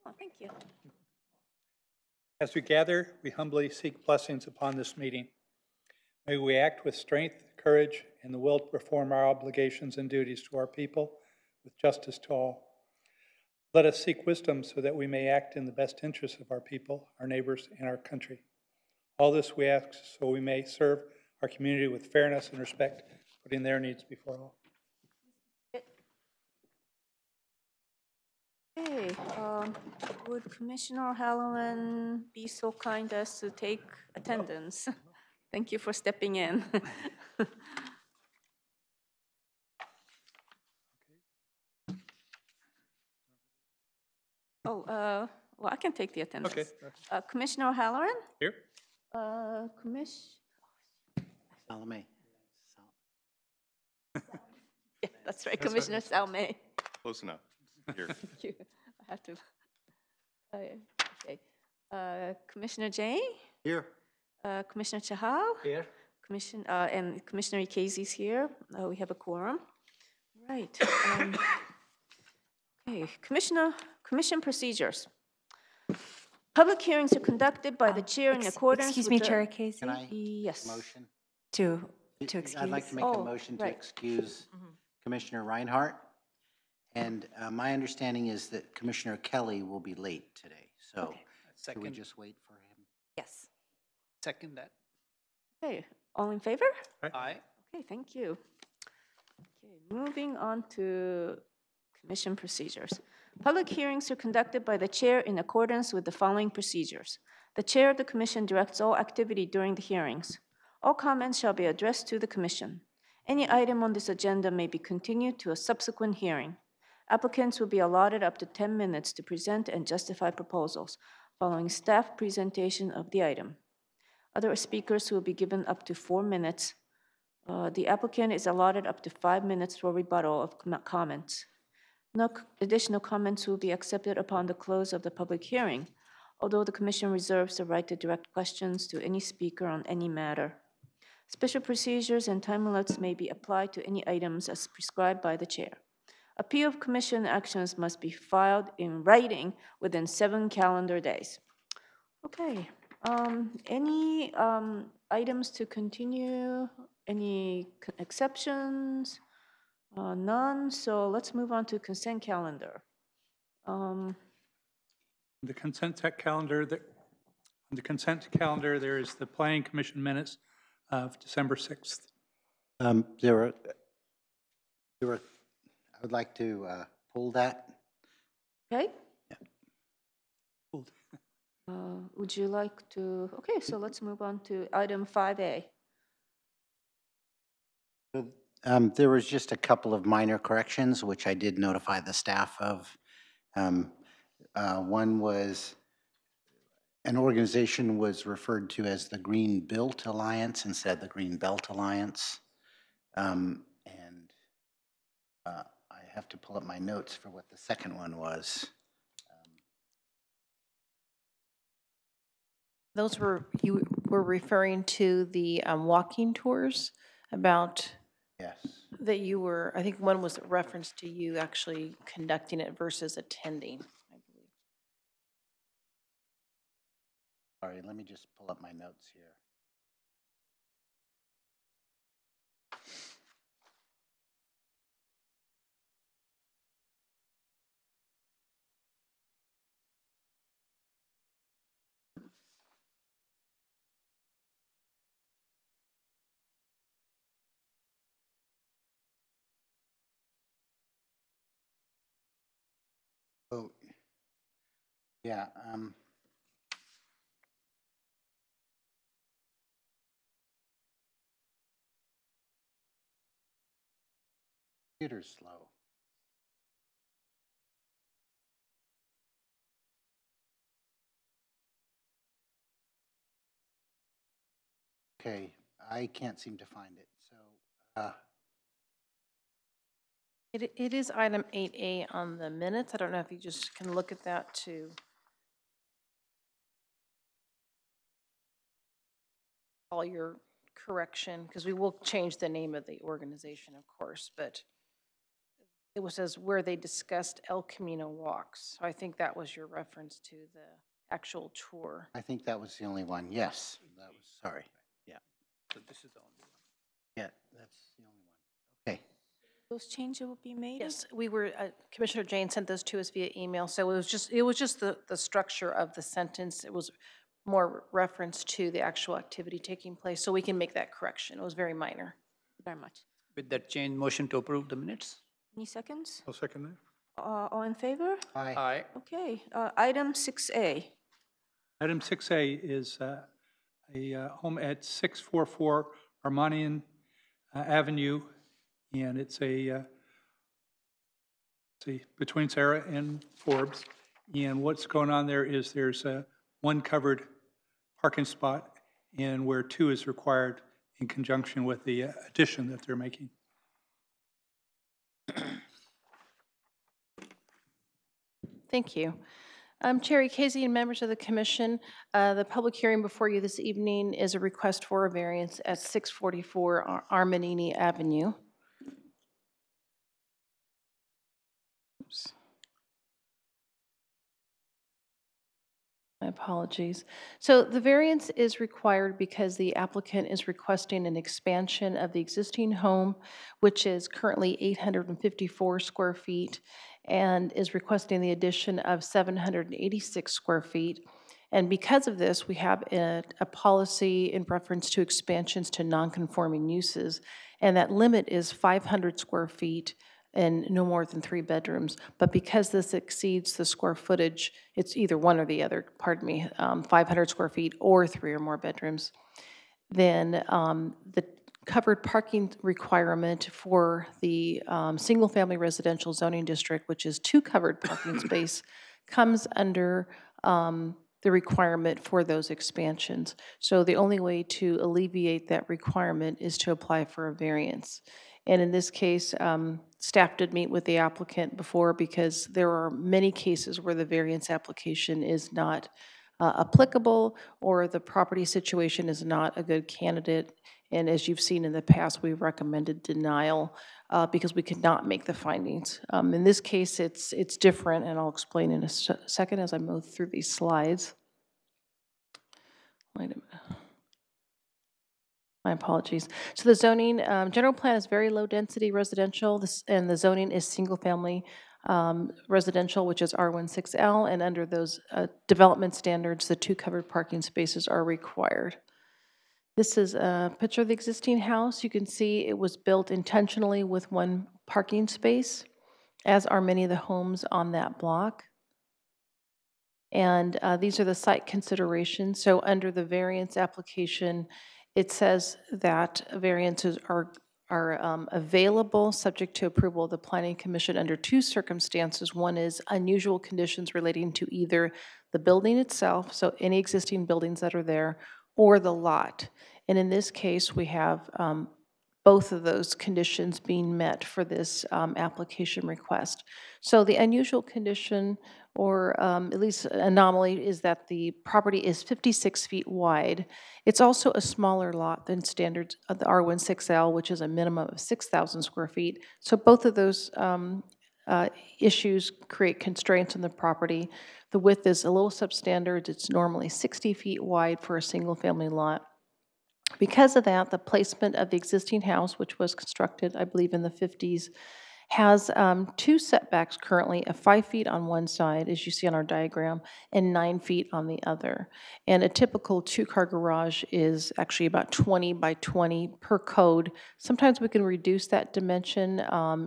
Oh, thank you. As we gather, we humbly seek blessings upon this meeting. May we act with strength, courage, and the will to perform our obligations and duties to our people with justice to all. Let us seek wisdom so that we may act in the best interests of our people, our neighbors, and our country. All this we ask so we may serve our community with fairness and respect, putting their needs before all. Okay, would Commissioner Halloran be so kind as to take attendance? Thank you for stepping in. Oh, well, I can take the attendance. Okay. Commissioner Halloran? Here? Salome. Yeah, that's right, Commissioner Salme. Close enough. Here. Thank you. I have to. Okay. Commissioner Jay? Here. Commissioner Chahal? Here. And Commissioner Ikazi's here. We have a quorum. Right. Okay, Commission procedures. Public hearings are conducted by the chair in accordance Excuse with me, the... Chair Casey? Can I Yes. motion? To excuse. I'd like to make a motion to right. excuse Commissioner Reinhardt. And my understanding is that Commissioner Kelly will be late today. So can we just wait for him? Yes. Second that. Okay, all in favor? Aye. Okay, thank you. Okay, moving on to commission procedures. Public hearings are conducted by the chair in accordance with the following procedures. The chair of the commission directs all activity during the hearings. All comments shall be addressed to the commission. Any item on this agenda may be continued to a subsequent hearing. Applicants will be allotted up to 10 minutes to present and justify proposals, following staff presentation of the item. Other speakers will be given up to 4 minutes. The applicant is allotted up to 5 minutes for rebuttal of comments. No additional comments will be accepted upon the close of the public hearing, although the commission reserves the right to direct questions to any speaker on any matter. Special procedures and time limits may be applied to any items as prescribed by the chair. Appeal of commission actions must be filed in writing within 7 calendar days. Okay, any items to continue? Any exceptions? None, so let's move on to consent calendar. The consent calendar, on the consent calendar, there is the Planning Commission minutes of December 6th. There were, I would like to pull that. Okay? Yeah. Pulled. Would you like to, okay, so let's move on to item 5A. There was just a couple of minor corrections, which I did notify the staff of. One was an organization was referred to as the Green Built Alliance instead of the Green Belt Alliance. I have to pull up my notes for what the second one was. Those were, you were referring to the walking tours about Yes. that you were, I think one was a reference to you actually conducting it versus attending, I believe. Sorry, let me just pull up my notes here. Oh, yeah. Computer's slow. Okay, I can't seem to find it. So, It is item 8A on the minutes. I don't know if you just can look at that to all your correction, because we will change the name of the organization, of course, but It was as where they discussed El Camino walks. So I think that was your reference to the actual tour. I think that was the only one. Yes, that was, sorry. Yeah, So this is the only one. yeah, that's the only one. Okay. Those changes will be made? Yes, we were, Commissioner Jane sent those to us via email, so it was just the structure of the sentence. It was more reference to the actual activity taking place, so we can make that correction. It was very minor. Very much. With that change, motion to approve the minutes? Any seconds? I'll second that. All in favor? Aye. Aye. Okay, item 6A. Item 6A is a home at 644 Armanian Avenue, and it's between Sarah and Forbes. And what's going on there is there's one covered parking spot, and where two is required in conjunction with the addition that they're making. Thank you. Chair Casey and members of the commission, the public hearing before you this evening is a request for a variance at 644 Armanini Avenue. Oops. My apologies. So the variance is required because the applicant is requesting an expansion of the existing home, which is currently 854 square feet, and is requesting the addition of 786 square feet. And because of this, we have a policy in reference to expansions to nonconforming uses, and that limit is 500 square feet and no more than 3 bedrooms. But because this exceeds the square footage, it's either one or the other, 500 square feet or 3 or more bedrooms, then the covered parking requirement for the single-family residential zoning district, which is 2 covered parking space, comes under the requirement for those expansions. So the only way to alleviate that requirement is to apply for a variance. And in this case, staff did meet with the applicant before because there are many cases where the variance application is not applicable or the property situation is not a good candidate. And as you've seen in the past, we've recommended denial because we could not make the findings. In this case, it's different, and I'll explain in a second as I move through these slides. Wait a minute. My apologies. So the zoning, general plan is very low density residential, and the zoning is single family residential, which is R16L, and under those development standards, the 2 covered parking spaces are required. This is a picture of the existing house. You can see it was built intentionally with 1 parking space, as are many of the homes on that block. And these are the site considerations. So under the variance application, it says that variances are available subject to approval of the Planning Commission under 2 circumstances. One is unusual conditions relating to either the building itself, so any existing buildings that are there, or the lot. And in this case, we have both of those conditions being met for this application request. So the unusual condition, or at least anomaly, is that the property is 56 feet wide. It's also a smaller lot than standards of the R16L, which is a minimum of 6,000 square feet. So both of those issues create constraints on the property. The width is a little substandard. It's normally 60 feet wide for a single-family lot. Because of that, the placement of the existing house, which was constructed, I believe, in the 50s, has 2 setbacks currently of 5 feet on one side, as you see on our diagram, and 9 feet on the other. And a typical 2-car garage is actually about 20 by 20 per code. Sometimes we can reduce that dimension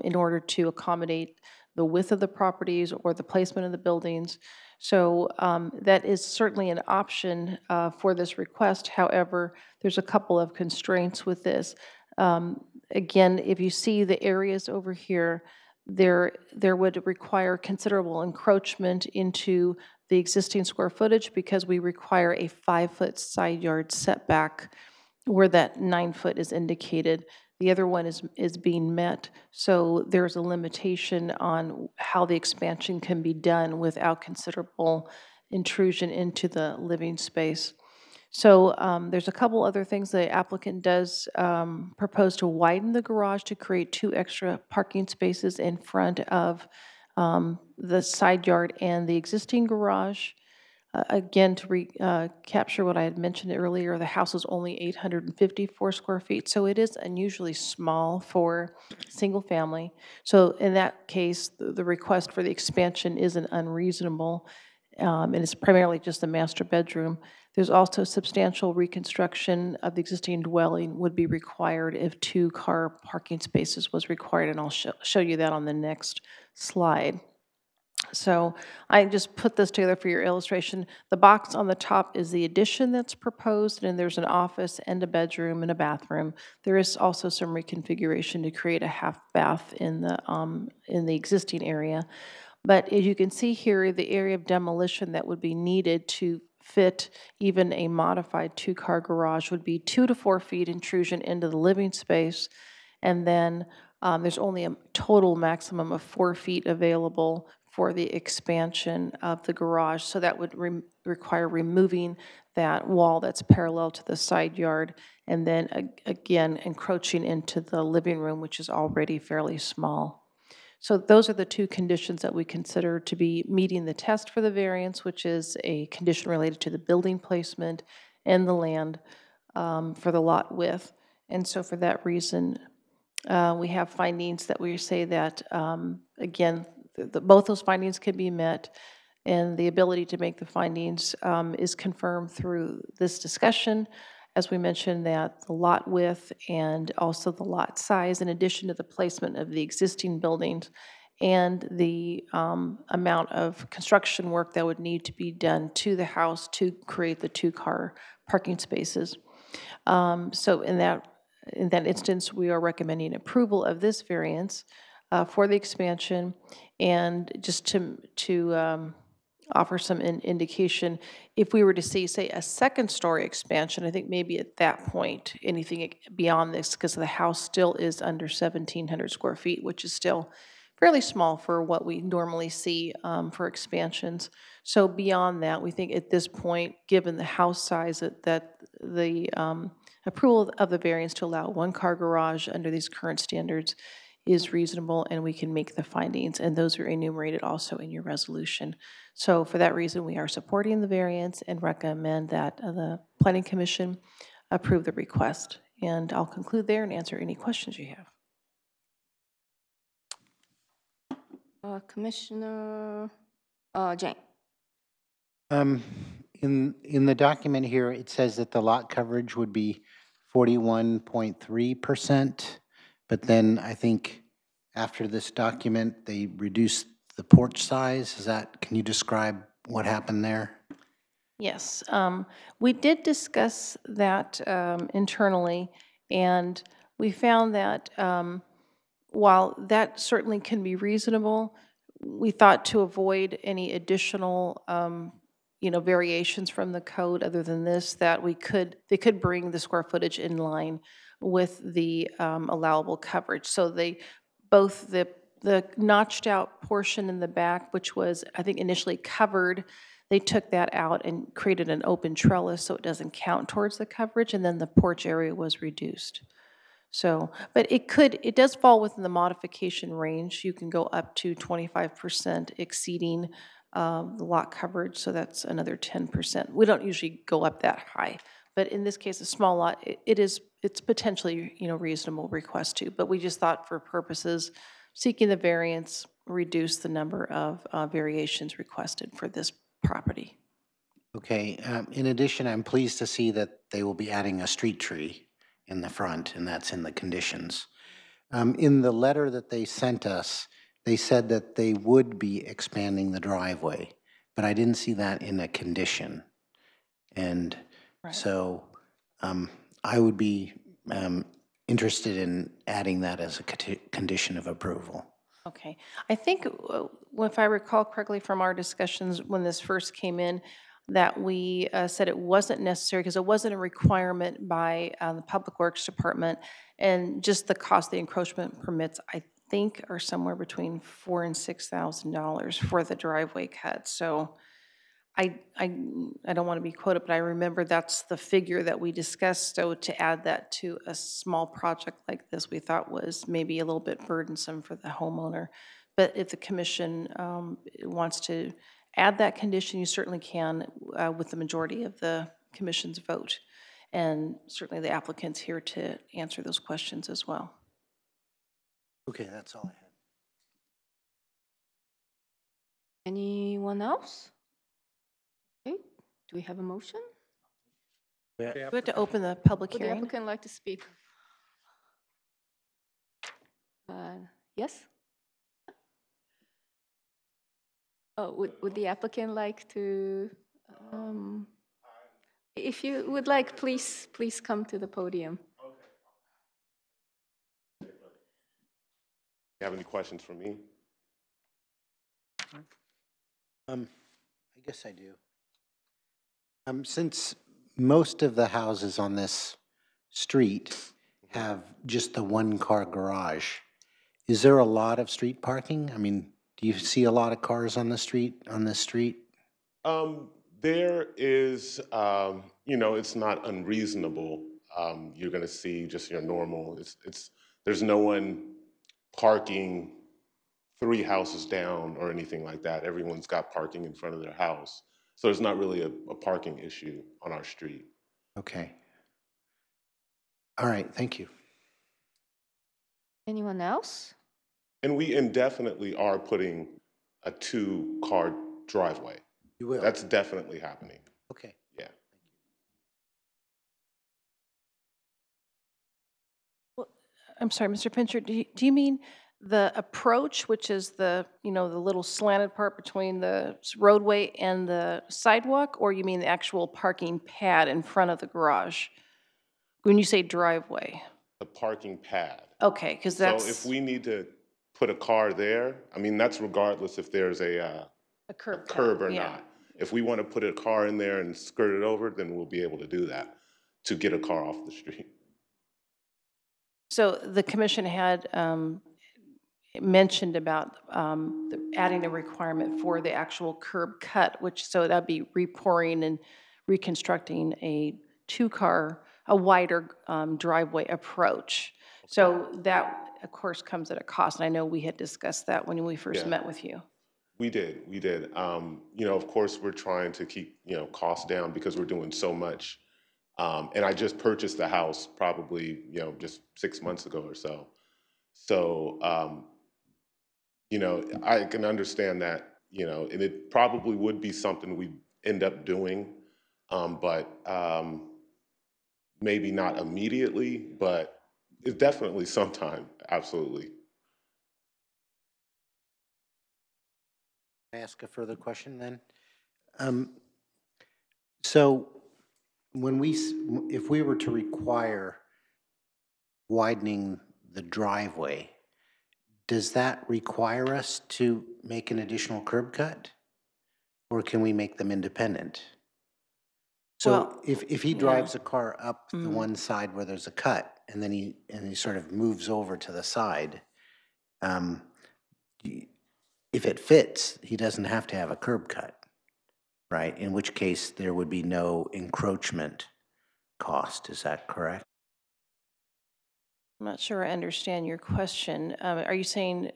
in order to accommodate the width of the properties or the placement of the buildings. So that is certainly an option for this request. However, there's a couple of constraints with this. Again, if you see the areas over here, there would require considerable encroachment into the existing square footage because we require a 5-foot side yard setback where that 9-foot is indicated. The other one is being met, so there's a limitation on how the expansion can be done without considerable intrusion into the living space. So there's a couple other things. The applicant does propose to widen the garage to create 2 extra parking spaces in front of the side yard and the existing garage. Again, to capture what I had mentioned earlier, the house is only 854 square feet, so it is unusually small for single family. So in that case, the request for the expansion isn't unreasonable, and it's primarily just the master bedroom. There's also substantial reconstruction of the existing dwelling would be required if 2 car parking spaces was required, and I'll show you that on the next slide. So I just put this together for your illustration. The box on the top is the addition that's proposed, and there's an office and a bedroom and a bathroom. There is also some reconfiguration to create a half bath in the existing area. But as you can see here, the area of demolition that would be needed to fit even a modified 2-car garage would be 2 to 4 feet intrusion into the living space, and then there's only a total maximum of 4 feet available for the expansion of the garage. So that would require removing that wall that's parallel to the side yard, and then again encroaching into the living room, which is already fairly small. So those are the 2 conditions that we consider to be meeting the test for the variance, which is a condition related to the building placement and the land for the lot width. And so for that reason, we have findings that we say that, again, both those findings can be met, and the ability to make the findings is confirmed through this discussion. As we mentioned, that the lot width and also the lot size, in addition to the placement of the existing buildings and the amount of construction work that would need to be done to the house to create the 2-car parking spaces. So in that instance, we are recommending approval of this variance for the expansion. And just to offer some indication, if we were to see, say, a second-story expansion, I think maybe at that point, anything beyond this, because the house still is under 1,700 square feet, which is still fairly small for what we normally see for expansions. So beyond that, we think at this point, given the house size, that the approval of the variance to allow 1-car garage under these current standards is reasonable, and we can make the findings, and those are enumerated also in your resolution. So for that reason, we are supporting the variance and recommend that the Planning Commission approve the request. And I'll conclude there and answer any questions you have. Commissioner Jane. In the document here, it says that the lot coverage would be 41.3%, but then I think after this document, they reduced the porch size. Can you describe what happened there? Yes, we did discuss that internally, and we found that while that certainly can be reasonable, we thought to avoid any additional variations from the code other than this, that they could bring the square footage in line with the allowable coverage. So both the notched out portion in the back, which was, I think, initially covered, they took that out and created an open trellis so it doesn't count towards the coverage, and then the porch area was reduced. So, but it does fall within the modification range. You can go up to 25% exceeding the lot coverage, so that's another 10%. We don't usually go up that high, but in this case, a small lot, it's potentially reasonable request too. But we just thought for purposes seeking the variance, reduce the number of variations requested for this property. Okay. In addition, I'm pleased to see that they will be adding a street tree in the front, and that's in the conditions. In the letter that they sent us, they said that they would be expanding the driveway, but I didn't see that in a condition. And so I would be interested in adding that as a condition of approval. Okay. I think, if I recall correctly from our discussions when this first came in, that we said it wasn't necessary because it wasn't a requirement by the Public Works Department, and just the cost of the encroachment permits, I think, are somewhere between $4,000 and $6,000 for the driveway cut. So I don't want to be quoted, but I remember that's the figure that we discussed. So to add that to a small project like this, we thought was maybe a little bit burdensome for the homeowner. But if the commission wants to add that condition, you certainly can with the majority of the commission's vote. And certainly the applicant's here to answer those questions as well. Okay, that's all I had. Anyone else? Okay, do we have a motion? We have to open the public Would the hearing. applicant like to speak? Yes? Oh, would the applicant like to, if you would like, please come to the podium. You have any questions for me? I guess I do. Since most of the houses on this street have just the one-car garage, is there a lot of street parking? I mean, do you see a lot of cars on the street, on this street? There is, you know, it's not unreasonable. You're going to see just your normal. There's no one parking 3 houses down or anything like that. Everyone's got parking in front of their house. So there's not really a parking issue on our street. Okay. All right, thank you. Anyone else? And we indefinitely are putting a 2-car driveway. You will? That's definitely happening. Okay. Yeah. I'm sorry, Mr. Pincher, do you mean the approach, which is the, you know, the little slanted part between the roadway and the sidewalk, or you mean the actual parking pad in front of the garage? When you say driveway? The parking pad. Okay, because that's. So if we need to put a car there, I mean, that's regardless if there's a curb cut, curb or yeah. not. If we want to put a car in there and skirt it over, then we'll be able to do that to get a car off the street. So the commission had mentioned about adding a requirement for the actual curb cut, which, so that'd be repouring and reconstructing a wider driveway approach. So that, of course, comes at a cost, and I know we had discussed that when we first met with you. We did. You know, of course, we're trying to keep, you know, costs down because we're doing so much. And I just purchased the house probably, you know, just 6 months ago or so. So, you know, I can understand that, you know, and it probably would be something we end up doing, but maybe not immediately, but it's definitely sometime, absolutely. Can I ask a further question then? So when if we were to require widening the driveway, does that require us to make an additional curb cut? Or can we make them independent? So Well, if he drives a car up the one side where there's a cut, and then he sort of moves over to the side, if it fits, he doesn't have to have a curb cut, right? In which case there would be no encroachment cost. Is that correct? I'm not sure I understand your question. Are you saying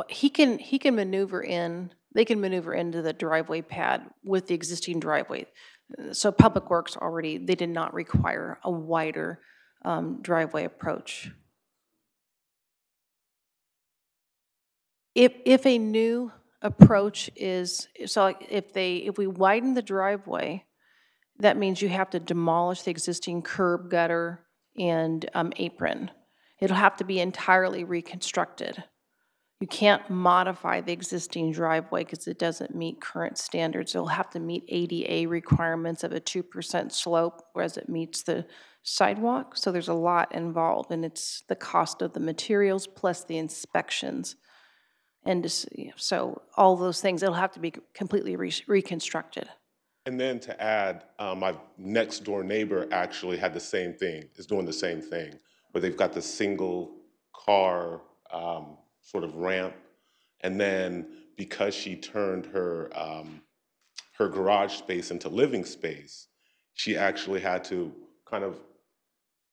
he can maneuver in? They can maneuver into the driveway pad with the existing driveway. So Public Works already, they did not require a wider driveway approach. If a new approach is, so like if we widen the driveway, that means you have to demolish the existing curb, gutter, and apron. It'll have to be entirely reconstructed. You can't modify the existing driveway because it doesn't meet current standards. It'll have to meet ADA requirements of a 2% slope, whereas it meets the sidewalk. So there's a lot involved, and it's the cost of the materials plus the inspections. And so all those things, it'll have to be completely reconstructed. And then to add, my next door neighbor actually had the same thing, is doing the same thing, where they've got the single car sort of ramp. And then because she turned her her garage space into living space, she actually had to kind of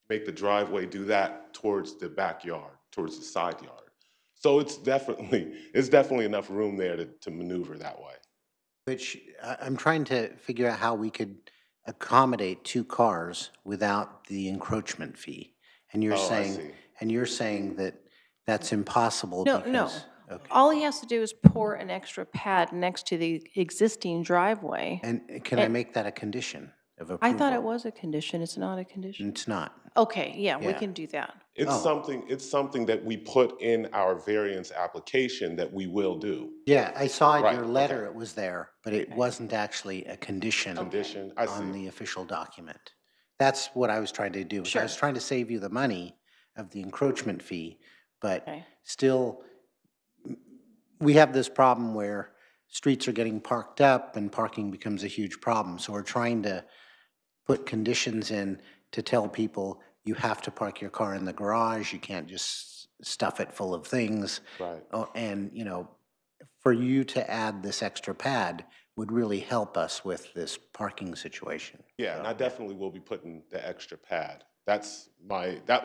make the driveway do that towards the backyard, towards the side yard. So it's definitely enough room there to maneuver that way. Which I'm trying to figure out how we could accommodate 2 cars without the encroachment fee. And you're Oh, I saying, see. and you're saying that that's impossible No, because. no. Okay. All he has to do is pour an extra pad next to the existing driveway. And can I make that a condition of approval? I thought it was a condition. It's not a condition. It's not. Okay, yeah, we Yeah. can do that. It's something that we put in our variance application that we will do. Yeah, I saw in Right, your letter okay. it was there, but it wasn't actually a condition Condition, I on see. the official document. That's what I was trying to do. I was trying to save you the money of the encroachment fee, but Okay. still, we have this problem where streets are getting parked up and parking becomes a huge problem. So we're trying to put conditions in to tell people you have to park your car in the garage, you can't just stuff it full of things. Right. Oh, and, you know, for you to add this extra pad would really help us with this parking situation. Yeah, and I definitely will be putting the extra pad. That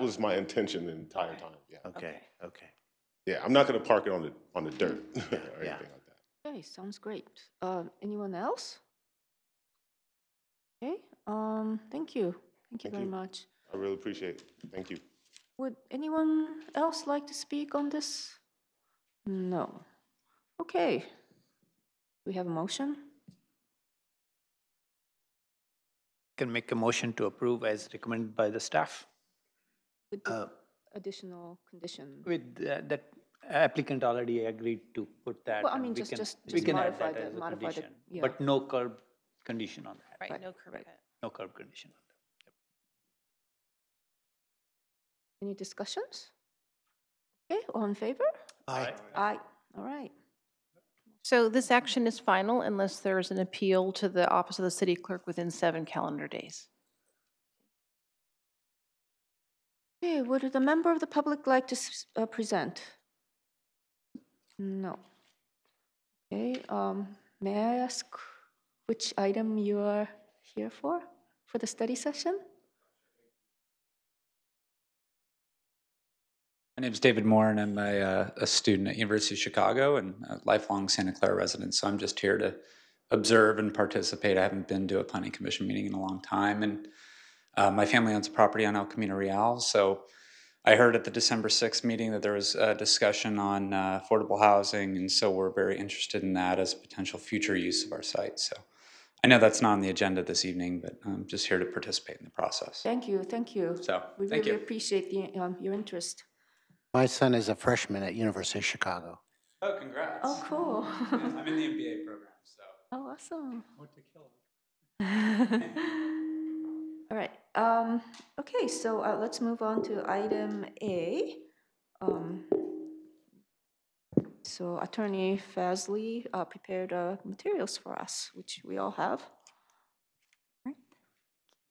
was my intention the entire time, yeah. Okay, okay. Yeah, I'm not gonna park it on the dirt or anything Yeah. like that. Okay, sounds great. Anyone else? Okay, thank you. Thank you Thank very you. much. I really appreciate it. Thank you. Would anyone else like to speak on this? No. Okay. We have a motion? Can make a motion to approve as recommended by the staff With the additional condition? with that applicant already agreed to put that. Well, I and mean, we just we can add modify that as a modify the, condition, yeah. but no curb condition on that. Right, no curb right. cut. No curb condition on that. Any discussions? Okay, all in favor? Aye. Aye, all right. So this action is final unless there is an appeal to the office of the city clerk within 7 calendar days. Okay, would the member of the public like to present? No. Okay, may I ask which item you are here for the study session? My name is David Moore, and I'm a student at University of Chicago and a lifelong Santa Clara resident. So I'm just here to observe and participate. I haven't been to a planning commission meeting in a long time, and my family owns a property on El Camino Real. So I heard at the December 6th meeting that there was a discussion on affordable housing, and so we're very interested in that as potential future use of our site. So I know that's not on the agenda this evening, but I'm just here to participate in the process. Thank you, thank you. So, We thank really you. appreciate your interest. My son is a freshman at University of Chicago. Oh, congrats. Oh, cool. I'm in the MBA program, so. Oh, awesome. What to kill? All right, okay, so let's move on to item A. So Attorney Fazli prepared materials for us, which we all have.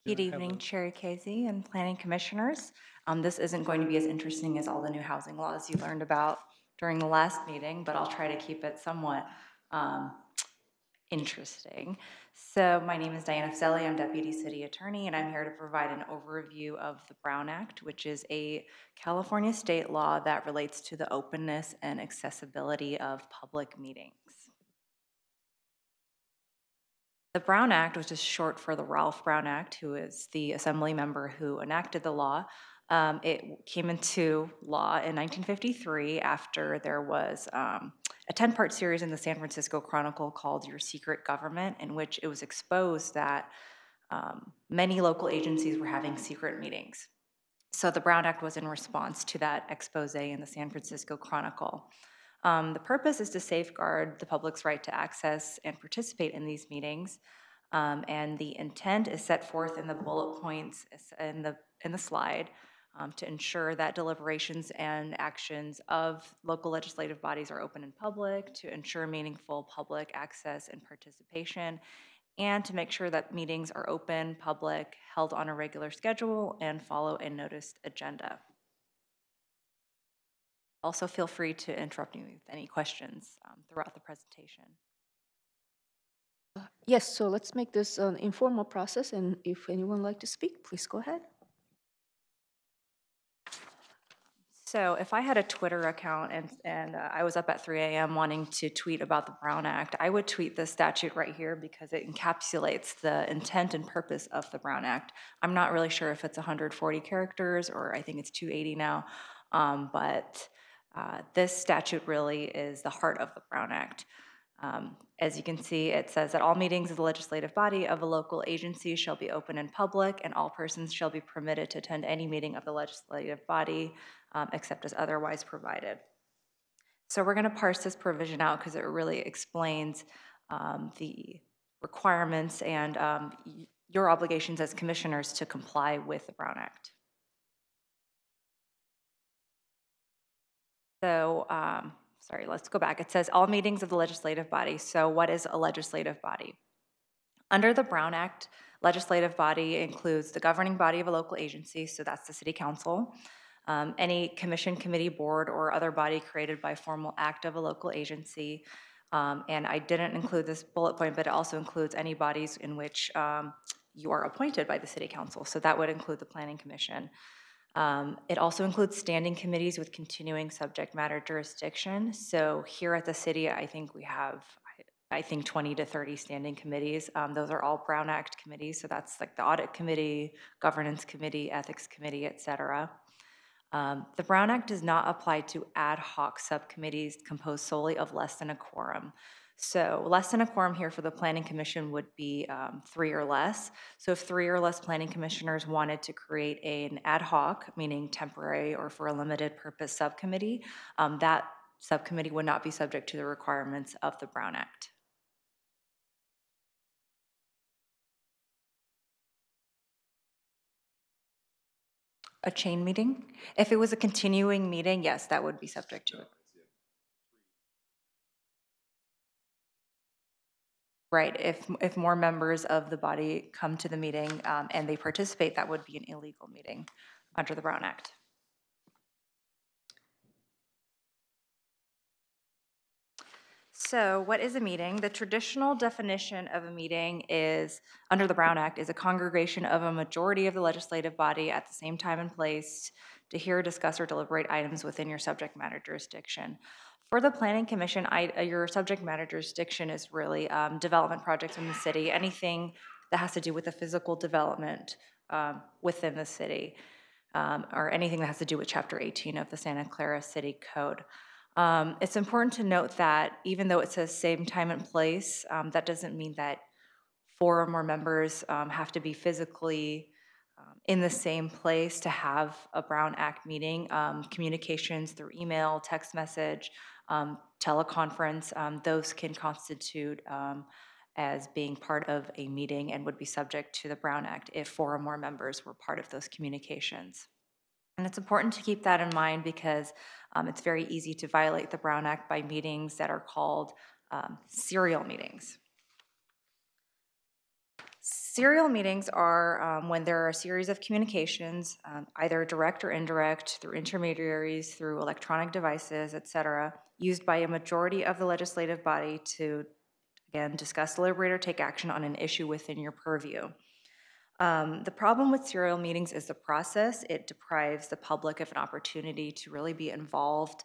Good evening, Chair Casey and Planning Commissioners. This isn't going to be as interesting as all the new housing laws you learned about during the last meeting, but I'll try to keep it somewhat interesting. So my name is Diana Fzelli, I'm Deputy City Attorney, and I'm here to provide an overview of the Brown Act, which is a California state law that relates to the openness and accessibility of public meetings. The Brown Act, which is short for the Ralph Brown Act, who is the assembly member who enacted the law, it came into law in 1953 after there was a 10-part series in the San Francisco Chronicle called Your Secret Government, in which it was exposed that many local agencies were having secret meetings. So the Brown Act was in response to that expose in the San Francisco Chronicle. The purpose is to safeguard the public's right to access and participate in these meetings, and the intent is set forth in the bullet points in the slide to ensure that deliberations and actions of local legislative bodies are open and public, to ensure meaningful public access and participation, and to make sure that meetings are open, public, held on a regular schedule, and follow a noticed agenda. Also, feel free to interrupt me with any questions throughout the presentation. Yes, so let's make this an informal process, and if anyone would like to speak, please go ahead. So if I had a Twitter account and I was up at 3 a.m. wanting to tweet about the Brown Act, I would tweet this statute right here because it encapsulates the intent and purpose of the Brown Act. I'm not really sure if it's 140 characters or I think it's 280 now, but this statute really is the heart of the Brown Act. As you can see, it says that all meetings of the legislative body of a local agency shall be open and public, and all persons shall be permitted to attend any meeting of the legislative body except as otherwise provided. So we're going to parse this provision out because it really explains the requirements and your obligations as commissioners to comply with the Brown Act. So, sorry, let's go back. It says all meetings of the legislative body. So what is a legislative body? Under the Brown Act, legislative body includes the governing body of a local agency, so that's the city council, any commission, committee, board, or other body created by formal act of a local agency. And I didn't include this bullet point, but it also includes any bodies in which you are appointed by the city council. So that would include the planning commission. It also includes standing committees with continuing subject matter jurisdiction. So here at the city, I think we have, 20 to 30 standing committees. Those are all Brown Act committees. So that's like the audit committee, governance committee, ethics committee, et cetera. The Brown Act does not apply to ad hoc subcommittees composed solely of less than a quorum. So less than a quorum here for the Planning Commission would be 3 or less. So if 3 or less planning commissioners wanted to create an ad hoc, meaning temporary or for a limited purpose subcommittee, that subcommittee would not be subject to the requirements of the Brown Act. A chain meeting? If it was a continuing meeting, yes, that would be subject to it. Right, if more members of the body come to the meeting and they participate, that would be an illegal meeting under the Brown Act. So what is a meeting? The traditional definition of a meeting is, under the Brown Act, is a congregation of a majority of the legislative body at the same time and place to hear, discuss, or deliberate items within your subject matter jurisdiction. For the Planning Commission, your subject matter jurisdiction is really development projects in the city, anything that has to do with the physical development within the city, or anything that has to do with Chapter 18 of the Santa Clara City Code. It's important to note that even though it says same time and place, that doesn't mean that 4 or more members have to be physically in the same place to have a Brown Act meeting. Communications through email, text message, teleconference, those can constitute as being part of a meeting and would be subject to the Brown Act if 4 or more members were part of those communications. And it's important to keep that in mind because it's very easy to violate the Brown Act by meetings that are called serial meetings. Serial meetings are when there are a series of communications, either direct or indirect, through intermediaries, through electronic devices, et cetera, used by a majority of the legislative body to, again, discuss, deliberate, or take action on an issue within your purview. The problem with serial meetings is the process. It deprives the public of an opportunity to really be involved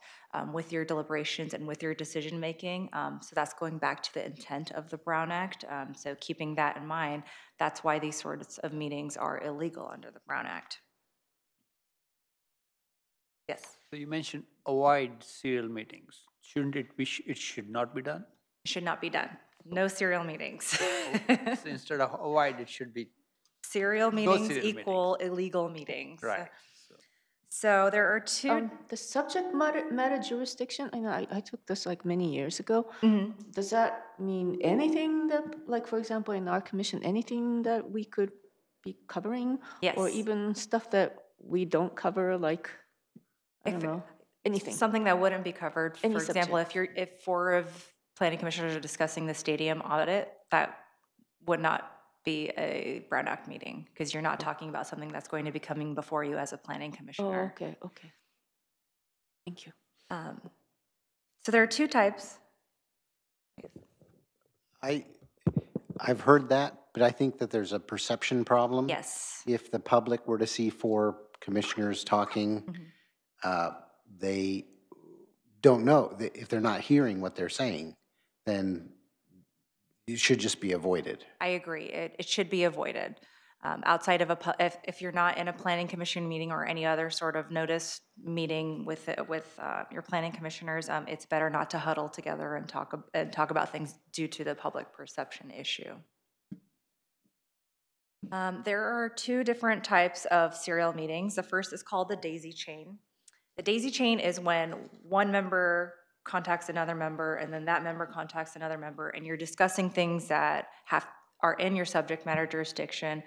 with your deliberations and with your decision making. So that's going back to the intent of the Brown Act. So keeping that in mind, that's why these sorts of meetings are illegal under the Brown Act. Yes? So you mentioned avoid serial meetings. Shouldn't it be, it should not be done? It should not be done. No serial meetings. So instead of avoid, it should be Serial meetings equal illegal meetings. right. So there are 2. The subject matter jurisdiction, I know I took this like many years ago. Does that mean anything that, like for example, in our commission, anything that we could be covering? Yes. Or even stuff that we don't cover, like, I don't know, anything? Something that wouldn't be covered. For Any example, if 4 of planning commissioners are discussing the stadium audit, that would not be a Brown Act meeting because you're not talking about something that's going to be coming before you as a planning commissioner. Oh, okay. Thank you. So there are 2 types. I've heard that, but I think that there's a perception problem. Yes. If the public were to see four commissioners talking, they don't know. If they're not hearing what they're saying, then it should just be avoided. I agree. It should be avoided. Outside of if you're not in a planning commission meeting or any other sort of notice meeting with your planning commissioners, it's better not to huddle together and talk about things due to the public perception issue. There are two different types of serial meetings. The first is called the daisy chain. The daisy chain is when one member contacts another member, and then that member contacts another member, and you're discussing things that are in your subject matter jurisdiction.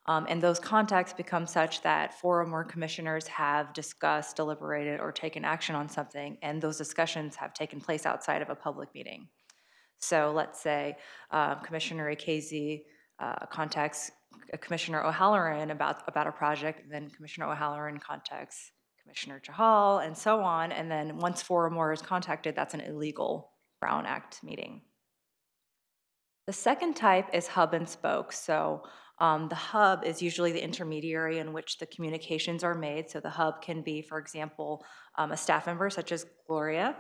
And those contacts become such that 4 or more commissioners have discussed, deliberated, or taken action on something, and those discussions have taken place outside of a public meeting. So let's say Commissioner Akezi contacts Commissioner O'Halloran about a project, and then Commissioner O'Halloran contacts Commissioner Chahal, and so on, and then once 4 or more is contacted, that's an illegal Brown Act meeting. The second type is hub and spoke. So the hub is usually the intermediary in which the communications are made. So the hub can be, for example, a staff member such as Gloria.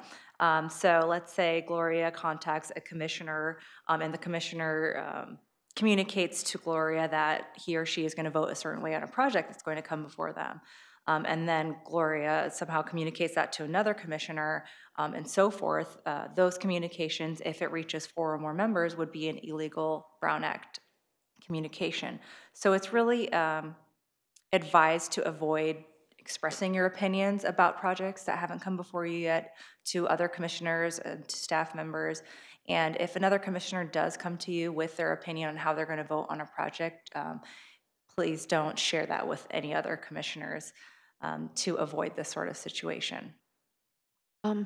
So let's say Gloria contacts a commissioner, and the commissioner communicates to Gloria that he or she is going to vote a certain way on a project that's going to come before them. And then Gloria somehow communicates that to another commissioner, and so forth. Those communications, if it reaches 4 or more members, would be an illegal Brown Act communication. So it's really advised to avoid expressing your opinions about projects that haven't come before you yet to other commissioners and to staff members. And if another commissioner does come to you with their opinion on how they're going to vote on a project, please don't share that with any other commissioners to avoid this sort of situation.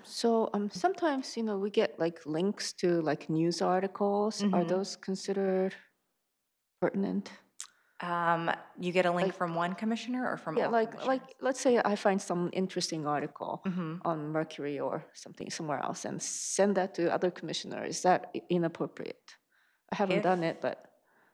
Sometimes, we get like links to like news articles. Are those considered pertinent? You get a link from one commissioner or from all commissioners? Let's say I find some interesting article on Mercury or something somewhere else and send that to other commissioners. Is that inappropriate? I haven't done it, but.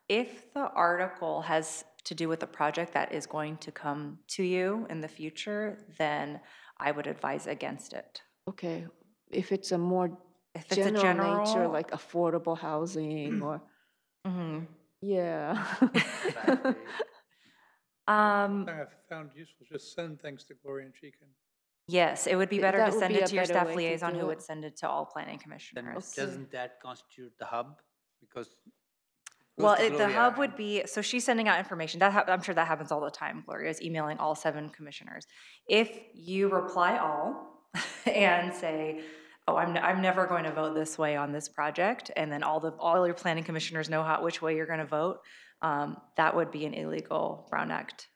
If the article has to do with a project that is going to come to you in the future, then I would advise against it. Okay. If it's a more If it's general nature, like affordable housing or. Yeah. I've found useful, just send things to Gloria and she can. Yes, it would be better That to would send be it a to your better staff way to liaison do who it. would send it to all planning Then commissioners. doesn't that constitute the hub? Because Well, goes to the Gloria hub would and- be, so she's sending out information. I'm sure that happens all the time. Gloria is emailing all 7 commissioners. If you reply all and say, oh, I'm never going to vote this way on this project, and then all your planning commissioners know which way you're going to vote, that would be an illegal Brown Act.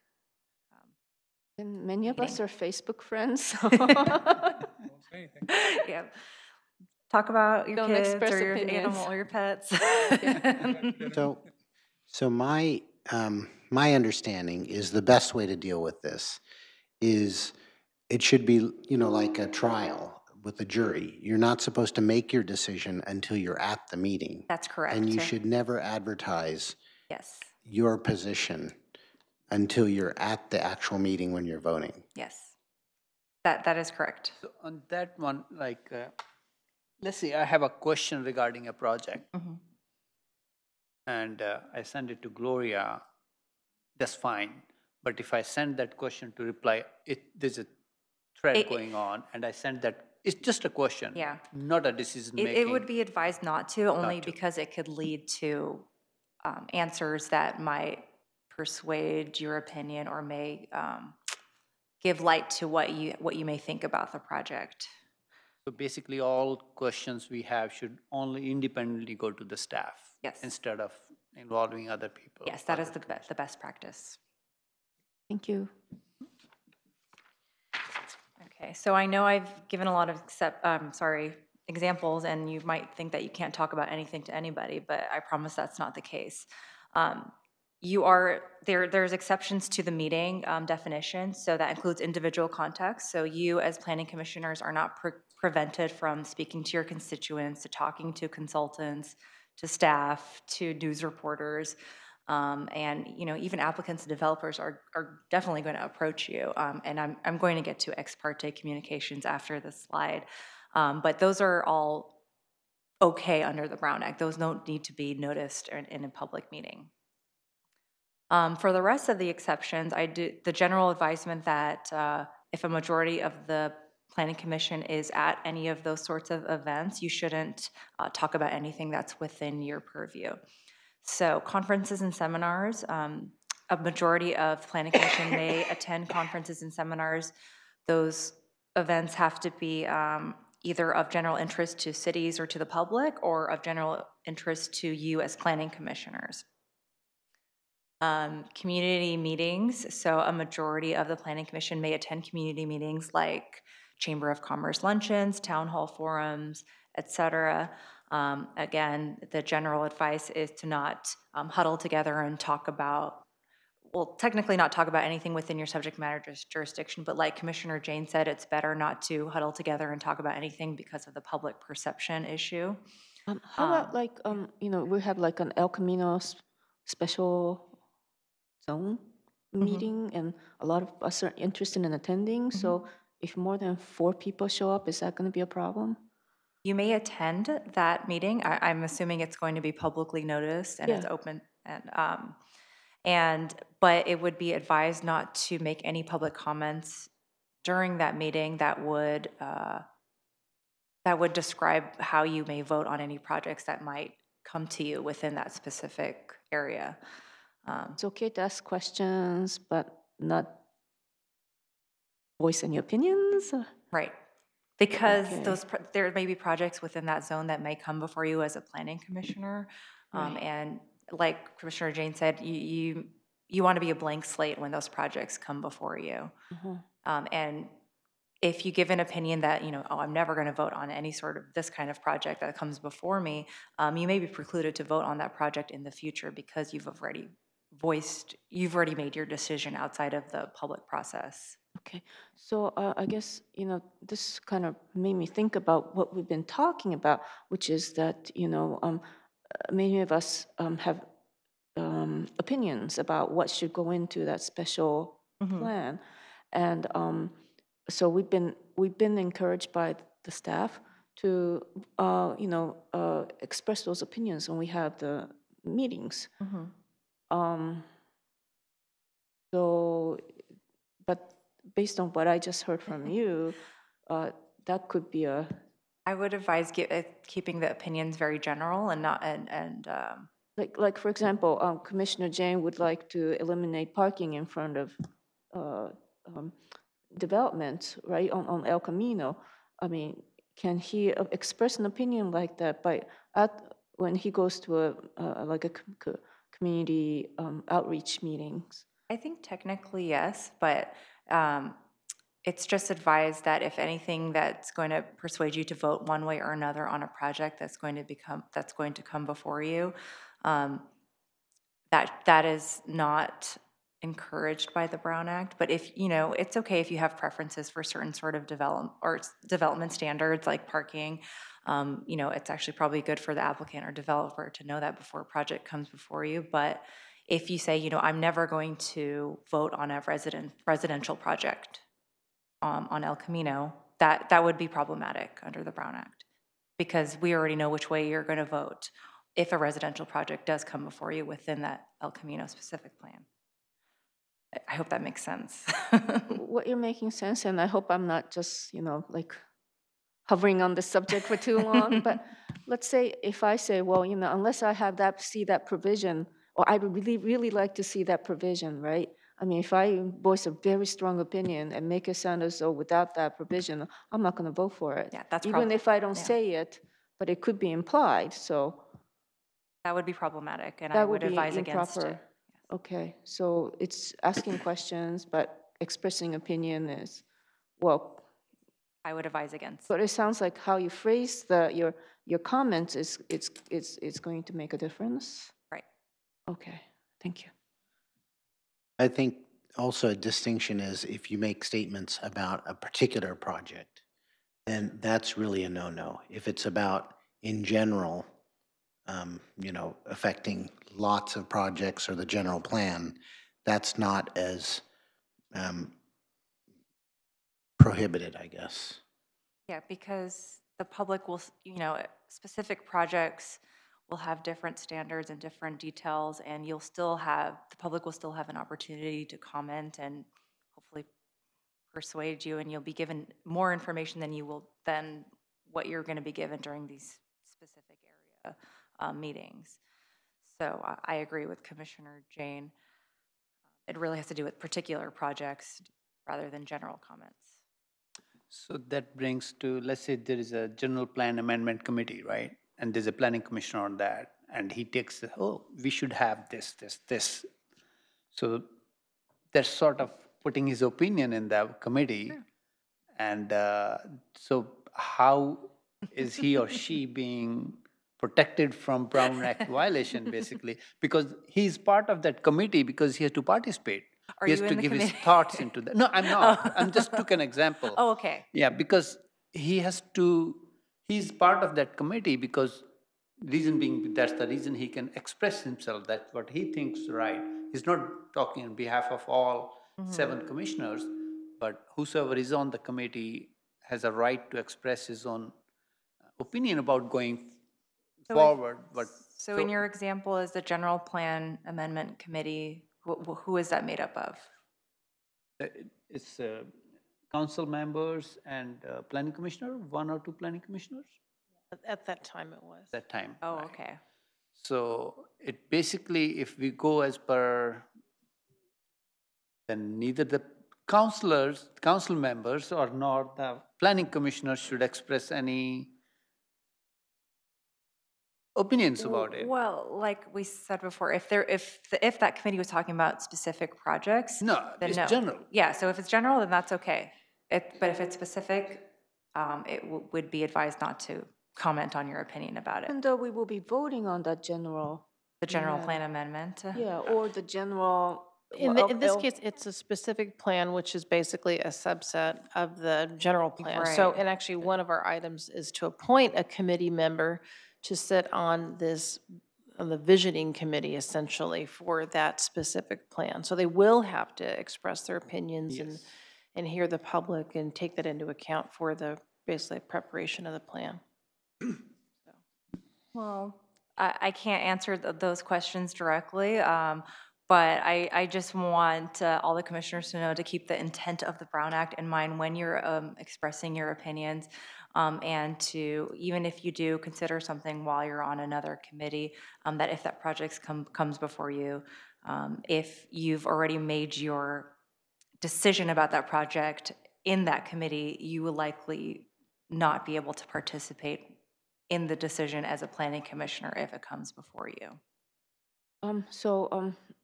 And many of us are Facebook friends. So Won't say anything. Yeah. Talk about your Don't kids express or your opinions. animal or your pets. So my understanding is the best way to deal with this is it should be, like a trial with a jury. You're not supposed to make your decision until you're at the meeting. That's correct. And you should never advertise Yes. your position until you're at the actual meeting when you're voting. Yes. That is correct. So on that one, let's say I have a question regarding a project, and I send it to Gloria, that's fine. But if I send that question to reply, there's a thread going on, and I send that, it's just a question. Yeah. Not a decision making. It would be advised not to, only because it could lead to answers that might persuade your opinion or may give light to what you may think about the project. So basically, all questions we have should only independently go to the staff. Yes. Instead of involving other people. Yes, that is the best practice. thank you. Okay, so I know I've given a lot of examples, and you might think that you can't talk about anything to anybody, but I promise that's not the case. There's exceptions to the meeting definition, so that includes individual contacts. So you as planning commissioners are not prevented from speaking to your constituents, to talking to consultants, to staff, to news reporters, and even applicants and developers are definitely going to approach you. And I'm going to get to ex parte communications after this slide, but those are all okay under the Brown Act. Those don't need to be noticed in a public meeting. For the rest of the exceptions, I do the general advisement that if a majority of the Planning Commission is at any of those sorts of events, you shouldn't talk about anything that's within your purview. So conferences and seminars, a majority of Planning Commission may attend conferences and seminars. Those events have to be either of general interest to cities or to the public, or of general interest to you as planning commissioners. Community meetings, so a majority of the Planning Commission may attend community meetings like Chamber of Commerce luncheons, town hall forums, etc. Again, the general advice is to not huddle together and talk about, well, technically not talk about anything within your subject matter jurisdiction, but like Commissioner Jane said, it's better not to huddle together and talk about anything because of the public perception issue. How about like, we have like an El Camino special zone meeting, and a lot of us are interested in attending. So if more than 4 people show up, is that going to be a problem? You may attend that meeting. I'm assuming it's going to be publicly noticed and it's open, but it would be advised not to make any public comments during that meeting that would describe how you may vote on any projects that might come to you within that specific area. It's okay to ask questions, but not voice any opinions? Right. Because there may be projects within that zone that may come before you as a planning commissioner. And like Commissioner Jane said, you want to be a blank slate when those projects come before you. And if you give an opinion that, I'm never going to vote on any sort of this kind of project that comes before me, you may be precluded to vote on that project in the future because you've already made your decision outside of the public process. Okay, so I guess, this kind of made me think about what we've been talking about, which is that, many of us have opinions about what should go into that special plan. And so we've been encouraged by the staff to, express those opinions when we have the meetings. So, but based on what I just heard from you, that could be a... I would advise keeping the opinions very general and not, Like for example, Commissioner Jane would like to eliminate parking in front of development, right, on El Camino. I mean, can he express an opinion like that when he goes to a community outreach meetings? I think technically yes, but it's just advised that if anything that's going to persuade you to vote one way or another on a project that's going to come before you, that is not encouraged by the Brown Act. But if it's okay if you have preferences for certain sort of development standards like parking. It's actually probably good for the applicant or developer to know that before a project comes before you. But if you say, I'm never going to vote on a residential project on El Camino, that would be problematic under the Brown Act, because we already know which way you're going to vote if a residential project does come before you within that El Camino specific plan. I hope that makes sense. What you're making sense, and I hope I'm not just, hovering on this subject for too long, but let's say if I say, well, unless I have see that provision, or I would really, really like to see that provision, right? I mean, if I voice a very strong opinion and make it sound as though without that provision, I'm not going to vote for it. Yeah, that's even if I don't say it, but it could be implied. So that would be problematic, and that I would advise improper. Against it. Okay, so it's asking questions, but expressing opinion is, well. I would advise against. But it sounds like how you phrase your comments is it's going to make a difference. Right. Okay, thank you. I think also a distinction is if you make statements about a particular project, then that's really a no-no. If it's about, in general, affecting lots of projects or the general plan, that's not as prohibited, I guess. Yeah, because the public will, specific projects will have different standards and different details, and the public will still have an opportunity to comment and hopefully persuade you, and you'll be given more information than what you're going to be given during these specific area meetings. So I agree with Commissioner Jane. It really has to do with particular projects rather than general comments. So that brings to, let's say there is a general plan amendment committee, right? And there's a planning commissioner on that, and he takes, we should have this. So that's sort of putting his opinion in the committee. Sure. And so how is he or she being protected from Brown Act violation, basically? Because he's part of that committee because he has to participate. Are he has you to in the give his committee? thoughts into that. No, I'm not. I'm just took an example. Oh, okay. Yeah, because he's part of that committee because reason being, that's the reason he can express himself. That's what he thinks right. He's not talking on behalf of all 7 commissioners, but whosoever is on the committee has a right to express his own opinion about going forward. So in your example, is the General Plan Amendment Committee, who is that made up of? It's council members and planning commissioner, 1 or 2 planning commissioners? At that time it was. That time. Oh, right. okay. So it basically, if we go as per, then neither the council members or nor the planning commissioners should express any opinions about it. Well, like we said before, if that committee was talking about specific projects, No, then it's no. general. Yeah, so if it's general, then that's okay. But if it's specific, it would be advised not to comment on your opinion about it. Even though we will be voting on that general, The general plan amendment. yeah, or the general. In this case, it's a specific plan, which is basically a subset of the general plan. So, Right. and actually, one of our items is to appoint a committee member to sit on the visioning committee, essentially, for that specific plan. So they will have to express their opinions and hear the public and take that into account for the, basically, preparation of the plan. Well, I can't answer those questions directly, but I just want all the commissioners to know to keep the intent of the Brown Act in mind when you're expressing your opinions, and to, even if you do consider something while you're on another committee, that if that project comes before you, if you've already made your decision about that project in that committee, you will likely not be able to participate in the decision as a planning commissioner if it comes before you.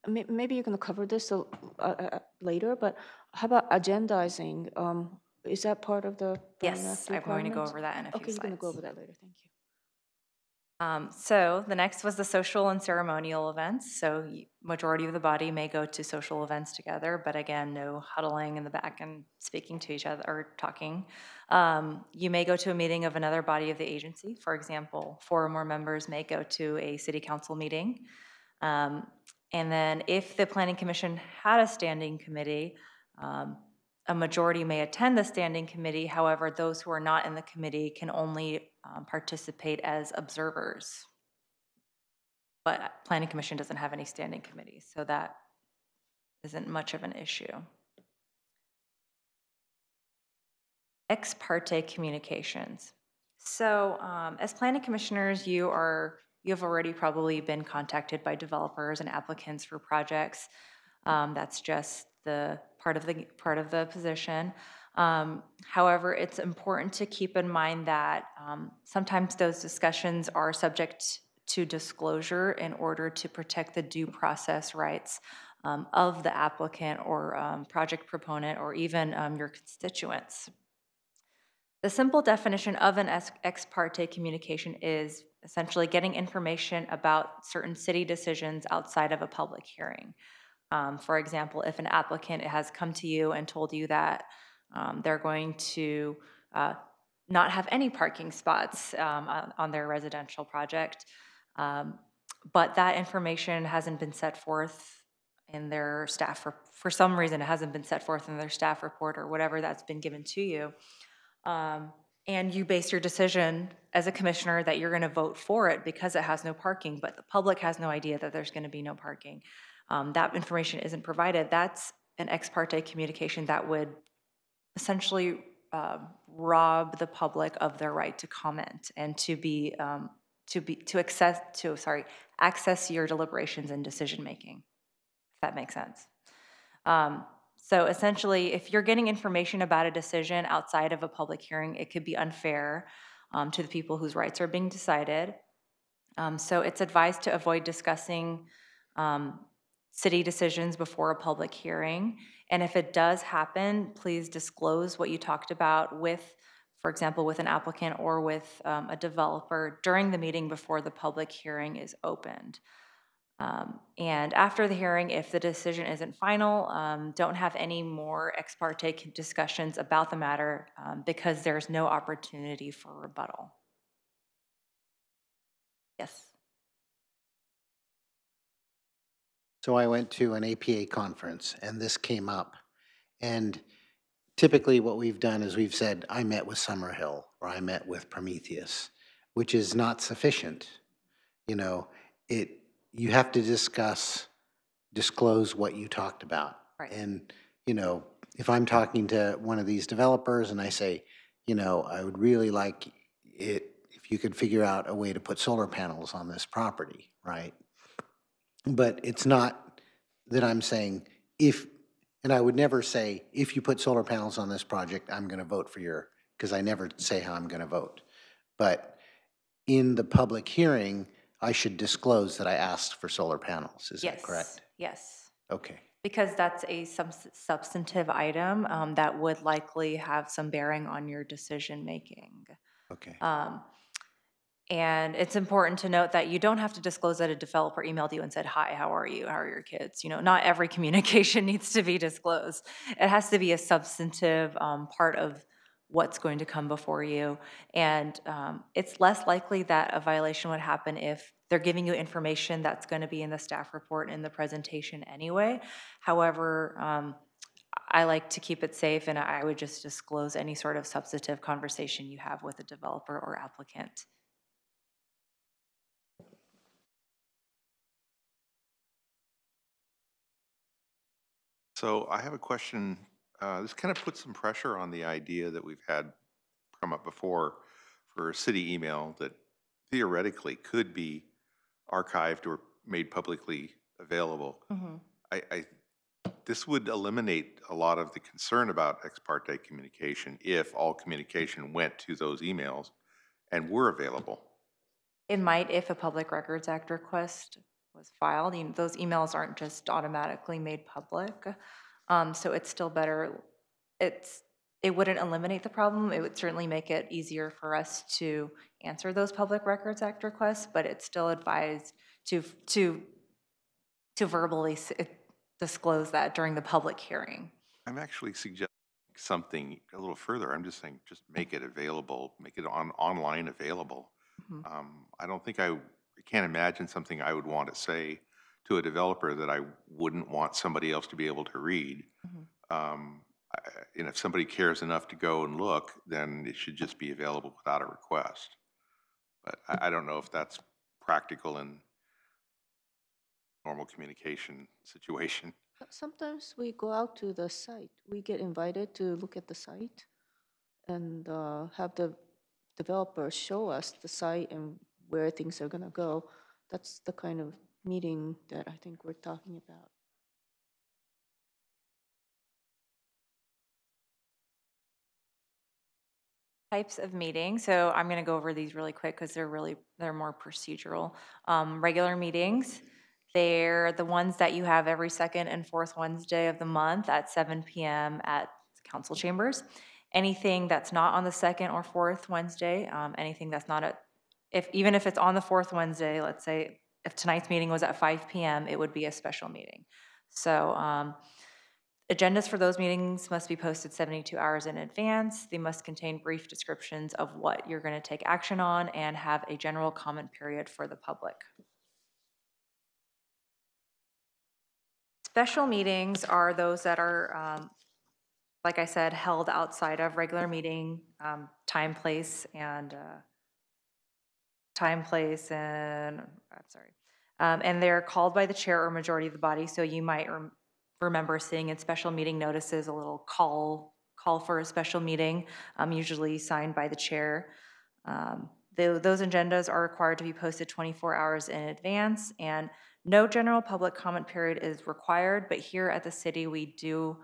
Maybe you can cover this later, but how about agendizing? Is that part of the Brown Yes, Act I'm going to go requirements? over that in a few Okay, you're going to go slides. over that later, thank you. So the next was the social and ceremonial events. So majority of the body may go to social events together, but again, no huddling in the back and speaking to each other or talking. You may go to a meeting of another body of the agency. For example, 4 or more members may go to a city council meeting. And then if the planning commission had a standing committee, a majority may attend the standing committee. However, those who are not in the committee can only participate as observers. But planning commission doesn't have any standing committees, so that isn't much of an issue. Ex parte communications. So as planning commissioners, you have already probably been contacted by developers and applicants for projects. That's just the part of the position. However, it's important to keep in mind that sometimes those discussions are subject to disclosure in order to protect the due process rights of the applicant or project proponent or even your constituents. The simple definition of an ex parte communication is essentially getting information about certain city decisions outside of a public hearing. For example, if an applicant has come to you and told you that they're going to not have any parking spots on their residential project, But that information hasn't been set forth in their staff, for some reason, it hasn't been set forth in their staff report or whatever that's been given to you. And you base your decision as a commissioner that you're going to vote for it because it has no parking, but the public has no idea that there's going to be no parking. That information isn't provided. That's an ex parte communication that would essentially rob the public of their right to comment and access your deliberations and decision making, if that makes sense. So essentially, if you're getting information about a decision outside of a public hearing, it could be unfair to the people whose rights are being decided. So it's advised to avoid discussing city decisions before a public hearing. And if it does happen, please disclose what you talked about with, for example, with an applicant or with a developer during the meeting before the public hearing is opened. And after the hearing, if the decision isn't final, don't have any more ex parte discussions about the matter because there's no opportunity for rebuttal. Yes. So I went to an APA conference and this came up. And typically what we've done is we've said, I met with Summerhill or I met with Prometheus, which is not sufficient. You know, you have to disclose what you talked about. Right. And, you know, if I'm talking to one of these developers and I say, you know, I would really like it if you could figure out a way to put solar panels on this property, right? But it's not that I'm saying and I would never say, if you put solar panels on this project, I'm going to vote for because I never say how I'm going to vote. But in the public hearing, I should disclose that I asked for solar panels. Is that correct? Yes. Okay. Because that's a substantive item that would likely have some bearing on your decision making. Okay. And it's important to note that you don't have to disclose that a developer emailed you and said, hi, how are you? How are your kids? You know, not every communication needs to be disclosed. It has to be a substantive part of what's going to come before you. And it's less likely that a violation would happen if they're giving you information that's going to be in the staff report in the presentation anyway. However, I like to keep it safe, and I would just disclose any sort of substantive conversation you have with a developer or applicant. So I have a question. This kind of puts some pressure on the idea that we've had come up before for a city email that theoretically could be archived or made publicly available. This would eliminate a lot of the concern about ex parte communication if all communication went to those emails and were available. It might if a Public Records Act request was filed. You know, those emails aren't just automatically made public. So it's still better. It wouldn't eliminate the problem. It would certainly make it easier for us to answer those Public Records Act requests, but it's still advised to verbally disclose that during the public hearing. I'm actually suggesting something a little further. I'm just saying, just make it available, make it online available. I don't think I can't imagine something I would want to say to a developer that I wouldn't want somebody else to be able to read. And if somebody cares enough to go and look, then it should just be available without a request. But I don't know if that's practical in normal communication situation. Sometimes we go out to the site. We get invited to look at the site and have the developer show us the site and where things are going to go. That's the kind of meeting that I think we're talking about. Types of meetings. So I'm going to go over these really quick because they're more procedural. Regular meetings. They're the ones that you have every second and fourth Wednesday of the month at 7 p.m. at council chambers. Anything that's not on the second or fourth Wednesday, anything that's not even if it's on the fourth Wednesday, let's say if tonight's meeting was at 5 p.m., it would be a special meeting. So Agendas for those meetings must be posted 72 hours in advance. They must contain brief descriptions of what you're going to take action on and have a general comment period for the public. Special meetings are those that are, like I said, held outside of regular meeting time, place, and and they're called by the chair or majority of the body. So you might remember seeing in special meeting notices a little call for a special meeting, usually signed by the chair. Those agendas are required to be posted 24 hours in advance, and no general public comment period is required, but here at the city, we do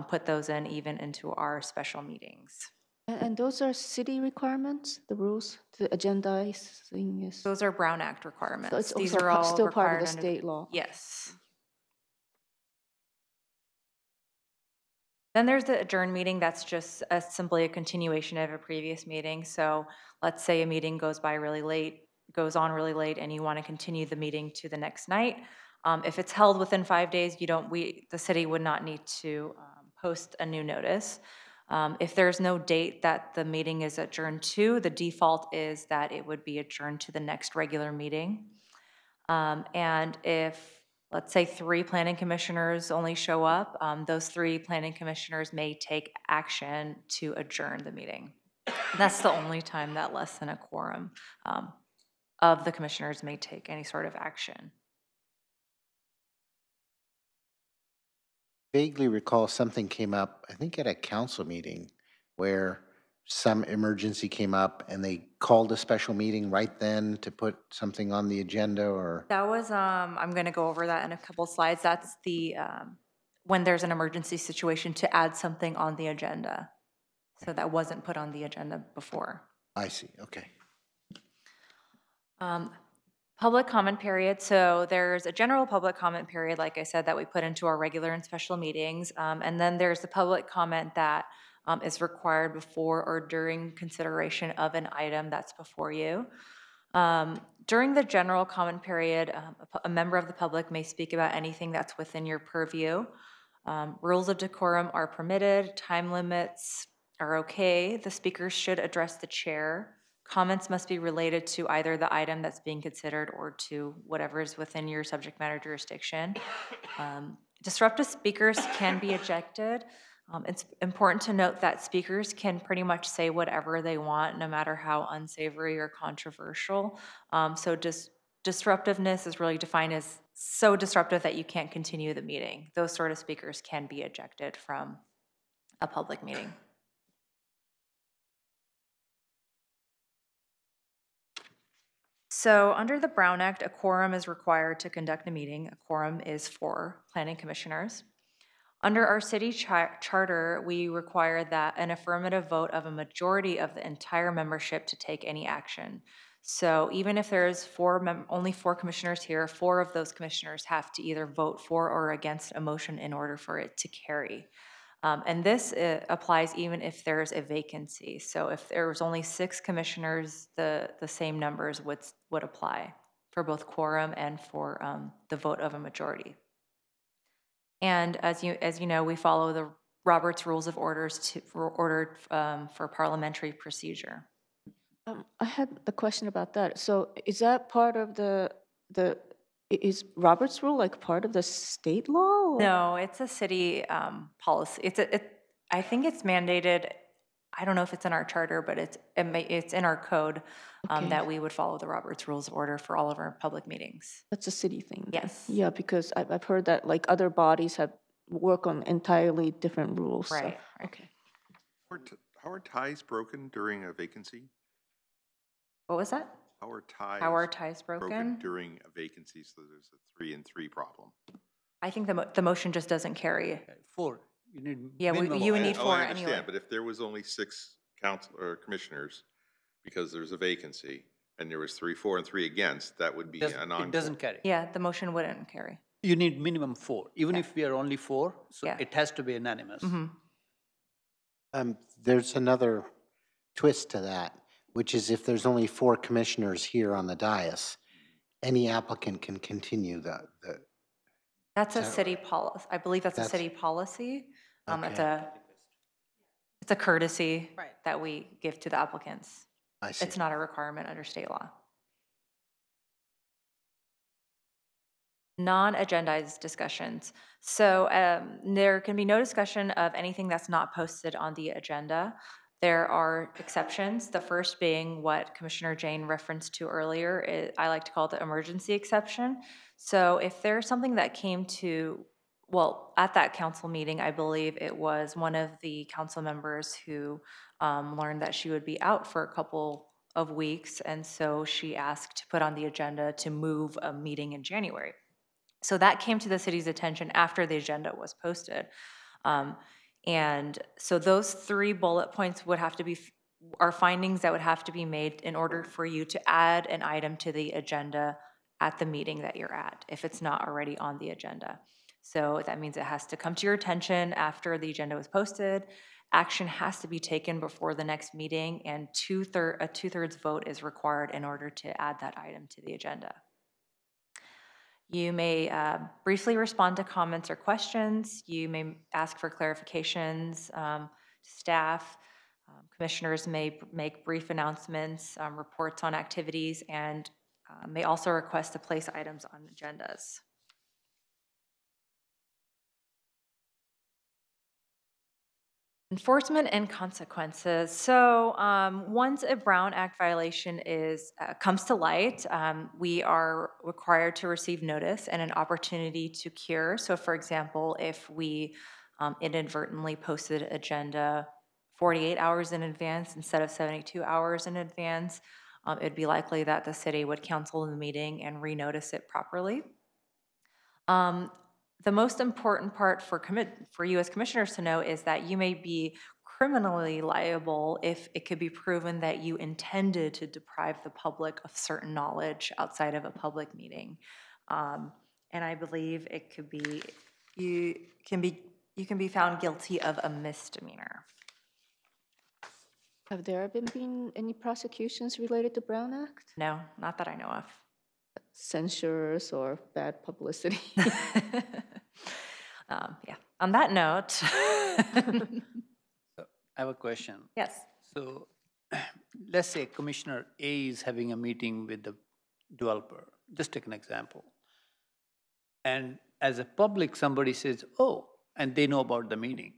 put those in even into our special meetings. And those are city requirements, the rules, the agendizing is? Those are Brown Act requirements. So it's These also are all still part of required the under state law? Yes. Then there's the adjourn meeting. That's just simply a continuation of a previous meeting. So let's say a meeting goes on really late, and you want to continue the meeting to the next night. If it's held within 5 days, the city would not need to post a new notice. If there's no date that the meeting is adjourned to, the default is that it would be adjourned to the next regular meeting. And if, let's say, 3 planning commissioners only show up, those 3 planning commissioners may take action to adjourn the meeting. That's the only time that less than a quorum of the commissioners may take any sort of action. Vaguely recall something came up, I think at a council meeting, where some emergency came up and they called a special meeting right then to put something on the agenda, or? That was, I'm going to go over that in a couple slides. That's the, when there's an emergency situation to add something on the agenda. So that wasn't put on the agenda before. I see, okay. Public comment period. So there's a general public comment period, like I said, that we put into our regular and special meetings. And then there's the public comment that is required before or during consideration of an item that's before you. During the general comment period, a member of the public may speak about anything that's within your purview. Rules of decorum are permitted. Time limits are okay. The speakers should address the chair. Comments must be related to either the item that's being considered or to whatever is within your subject matter jurisdiction. Disruptive speakers can be ejected. It's important to note that speakers can pretty much say whatever they want, no matter how unsavory or controversial. So disruptiveness is really defined as so disruptive that you can't continue the meeting. Those sort of speakers can be ejected from a public meeting. So under the Brown Act, a quorum is required to conduct a meeting. A quorum is 4 planning commissioners. Under our city charter, we require that an affirmative vote of a majority of the entire membership to take any action. So even if there's only 4 commissioners here, 4 of those commissioners have to either vote for or against a motion in order for it to carry. And this applies even if there's a vacancy. So if there was only 6 commissioners, the same numbers would apply for both quorum and for the vote of a majority. And as you know, we follow the Robert's Rules of Orders for parliamentary procedure. I had a question about that. So is that part of is Robert's Rule like part of the state law? Or? No, it's a city policy. I think it's mandated. I don't know if it's in our charter, but it's in our code that we would follow the Robert's Rules of Order for all of our public meetings. That's a city thing. Then. Yes. Yeah, because I've heard that like other bodies have work on entirely different rules. Right. So, okay. How are ties broken during a vacancy? What was that? How are ties broken? during a vacancy, so there's a 3-and-3 problem? I think the motion just doesn't carry. 4. You need Yeah, you would need 4 I understand, anyway. but if there was only 6 commissioners because there's a vacancy and there was 3 for and 3 against, that would be a non. It doesn't carry. Yeah, the motion wouldn't carry. You need minimum 4, even if we are only 4, so Yeah. it has to be unanimous. Mm-hmm. There's another twist to that, which is if there's only 4 commissioners here on the dais, any applicant can continue That's a So- city policy. I believe that's a That's- city policy. It's Okay. a courtesy Right. that we give to the applicants. I see. It's not a requirement under state law. Non-agendized discussions. So there can be no discussion of anything that's not posted on the agenda. There are exceptions, the first being what Commissioner Jane referenced to earlier. I like to call it the emergency exception. So if there's something that came to, well, at that council meeting, I believe it was one of the council members who learned that she would be out for a couple of weeks, and so she asked to put on the agenda to move a meeting in January. So that came to the city's attention after the agenda was posted. And so those 3 bullet points would have to be, are findings that would have to be made in order for you to add an item to the agenda at the meeting that you're at, if it's not already on the agenda. So that means it has to come to your attention after the agenda was posted. Action has to be taken before the next meeting, and a two-thirds vote is required in order to add that item to the agenda. You may briefly respond to comments or questions. You may ask for clarifications. Staff, commissioners may make brief announcements, reports on activities, and may also request to place items on agendas. Enforcement and consequences. So once a Brown Act violation comes to light, we are required to receive notice and an opportunity to cure. So for example, if we inadvertently posted an agenda 48 hours in advance instead of 72 hours in advance, it'd be likely that the city would cancel the meeting and renotice it properly. The most important part for you as commissioners to know is that you may be criminally liable if it could be proven that you intended to deprive the public of certain knowledge outside of a public meeting. And I believe it could be, you can be found guilty of a misdemeanor. Have there been any prosecutions related to Brown Act? No, not that I know of. Censures or bad publicity? Yeah, on that note. So I have a question. Yes. So let's say Commissioner A is having a meeting with the developer. Just take an example. And as a public, somebody says, oh, and they know about the meeting.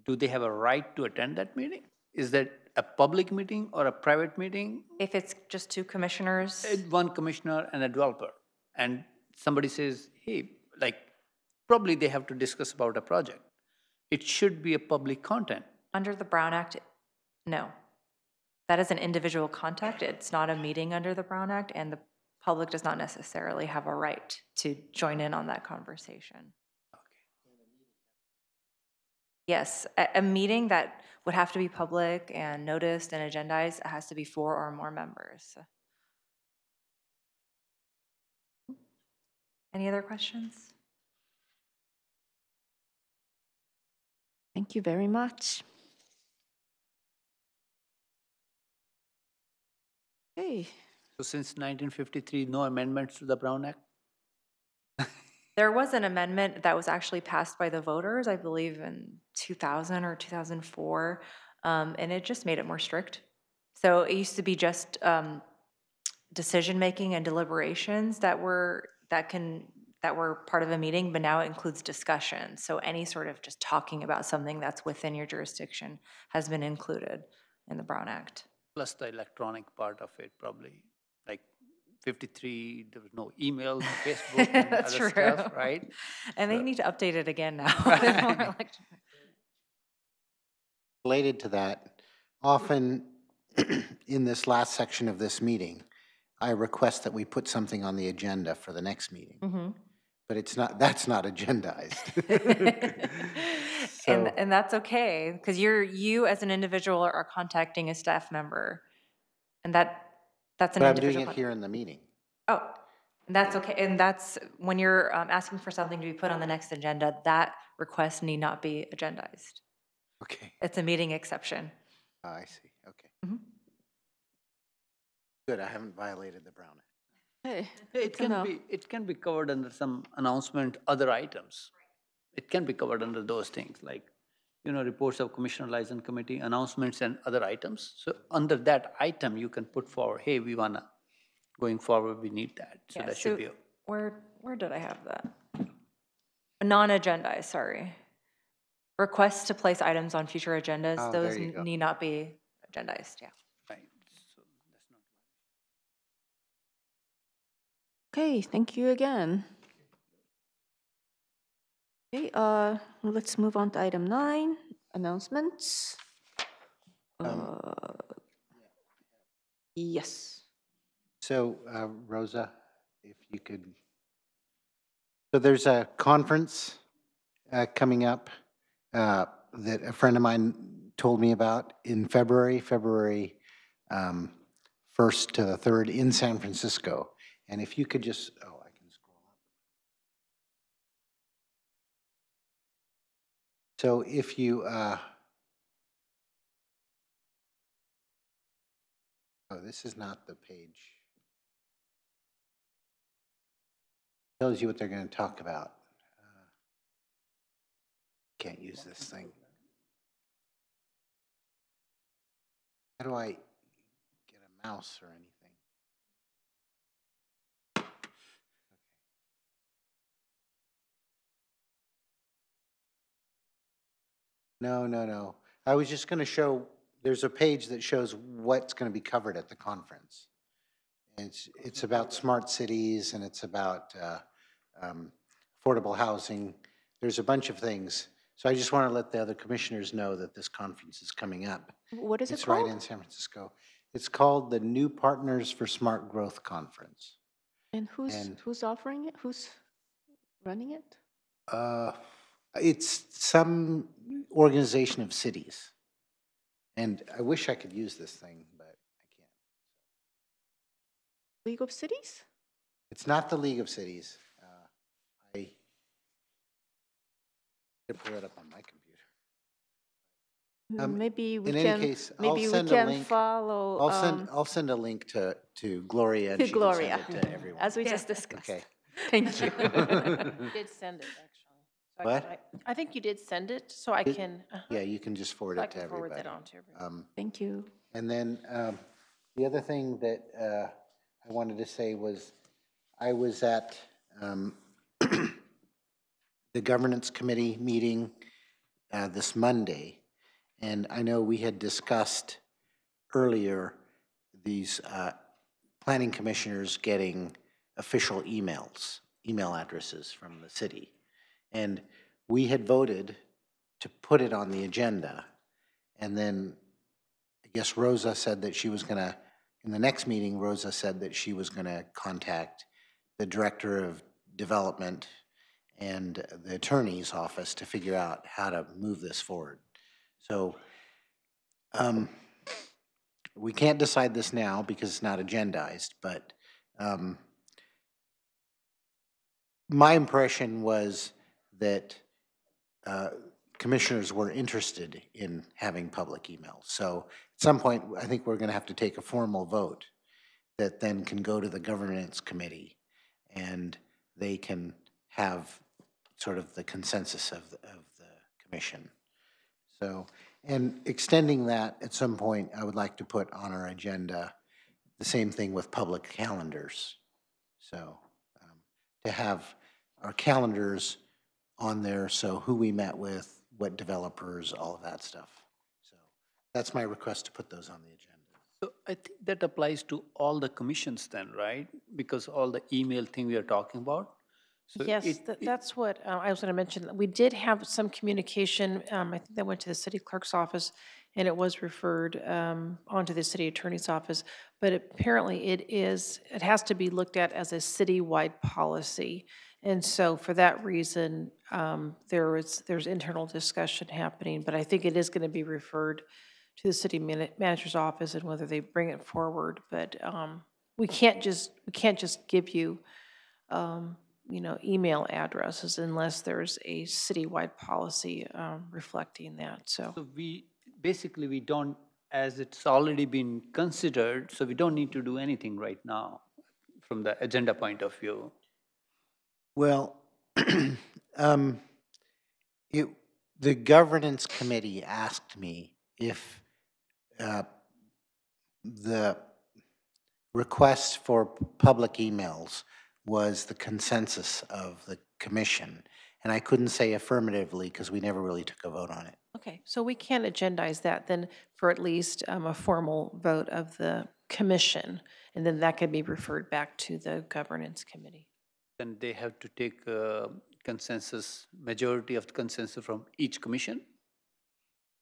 Do they have a right to attend that meeting? Is that a public meeting or a private meeting? If it's just 2 commissioners. One commissioner and a developer. And somebody says, hey, like, probably they have to discuss about a project. It should be a public content. Under the Brown Act, no. That is an individual contact. It's not a meeting under the Brown Act, and the public does not necessarily have a right to join in on that conversation. Yes, a meeting that would have to be public and noticed and agendized has to be 4 or more members. Any other questions? Thank you very much. Okay, So since 1953, no amendments to the Brown Act? There was an amendment that was actually passed by the voters, I believe in 2000 or 2004, and it just made it more strict. So it used to be just decision-making and deliberations that were part of a meeting, but now it includes discussion. So any sort of just talking about something that's within your jurisdiction has been included in the Brown Act. Plus the electronic part of it, probably. Like 53, there was no email, Facebook, and That's other true. stuff, right? And they So- need to update it again now. Related to that, often in this last section of this meeting, I request that we put something on the agenda for the next meeting. Mhm. But it's not, that's not agendized. And that's okay, because you as an individual are contacting a staff member, and that's an But I'm individual. doing it here in the meeting. Oh, that's okay, and that's when you're asking for something to be put on the next agenda, that request need not be agendized. Okay, It's a meeting exception. I see, okay. Mhm. Good, I haven't violated the Brown Act. Okay, It can be covered under some announcement, other items. It can be covered under those things, like, reports of commissioner liaison committee, announcements and other items. So under that item, you can put forward, hey, we wanna, going forward, we need that. So Yeah, that should be, where did I have that? Non-agenda, sorry. Requests to place items on future agendas, Oh, those there you go. need not be agendized, yeah. right, so that's not. okay, thank you again. Okay, let's move on to item 9, announcements. Yes. So, Rosa, if you could, so there's a conference coming up that a friend of mine told me about in February 1st to the 3rd in San Francisco. And if you could just, oh, I can scroll up. So if you, oh, this is not the page. Tells you what they're going to talk about. Can't use this thing. How do I get a mouse or anything? No. I was just going to show, there's a page that shows what's going to be covered at the conference. And it's about smart cities and it's about affordable housing. There's a bunch of things. So I just want to let the other commissioners know that this conference is coming up. What is it It's called? right in San Francisco. It's called the New Partners for Smart Growth Conference. And who's offering it? Who's running it? It's some organization of cities. And I wish I could use this thing, but I can't. League of Cities? It's not the League of Cities. I could pull it up on my computer. Maybe we in can. any case, maybe I'll we send a can link. follow. I'll send a link to Gloria and to she Gloria, can send it to everyone. as we just discussed. Okay. Thank you. You did send it, actually. So What? I think you did send it, so I can. Yeah, you can just forward So I it to can forward everybody. that on to everybody. Thank you. And then the other thing that I wanted to say was I was at the governance committee meeting this Monday, and I know we had discussed earlier these planning commissioners getting official email addresses from the city. And we had voted to put it on the agenda, and then I guess Rosa said that she was going to, in the next meeting, Rosa said that she was going to contact the director of development and the attorney's office to figure out how to move this forward. So we can't decide this now because it's not agendized, but my impression was that commissioners were interested in having public emails. So at some point, I think we're going to have to take a formal vote that then can go to the governance committee and they can have sort of the consensus of the commission. So, and extending that at some point, I would like to put on our agenda the same thing with public calendars. So to have our calendars on there, so who we met with, what developers, all of that stuff. So that's my request to put those on the agenda. So I think that applies to all the commissions then, right? Because all the email thing we are talking about. So Yes, that's what I was going to mention. We did have some communication. I think that went to the city clerk's office, and it was referred onto the city attorney's office. But apparently, it has to be looked at as a citywide policy. And so, for that reason, there's internal discussion happening. But I think it is going to be referred to the city manager's office and whether they bring it forward. But we can't just give you. Email addresses unless there's a citywide policy reflecting that, so. So we don't, as it's already been considered, so we don't need to do anything right now from the agenda point of view? Well, um, the governance committee asked me if the request for public emails was the consensus of the commission. And I couldn't say affirmatively because we never really took a vote on it. Okay, so we can agendize that then for at least a formal vote of the commission, and then that can be referred back to the governance committee. Then they have to take consensus, majority of the consensus from each commission?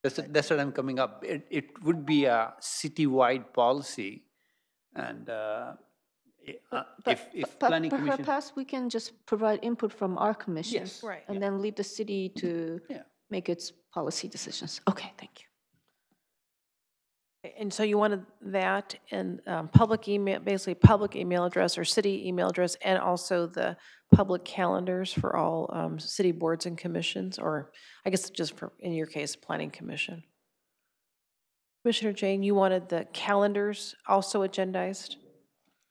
That's what I'm coming up. It would be a citywide policy, and if planning commission. Perhaps we can just provide input from our commission. Yes. Right. And then leave the city to Yeah. make its policy decisions. Okay, thank you. And so you wanted that and public email, basically public email address or city email address, and also the public calendars for all city boards and commissions, or I guess just for, in your case, planning commission. Commissioner Jane, you wanted the calendars also agendized?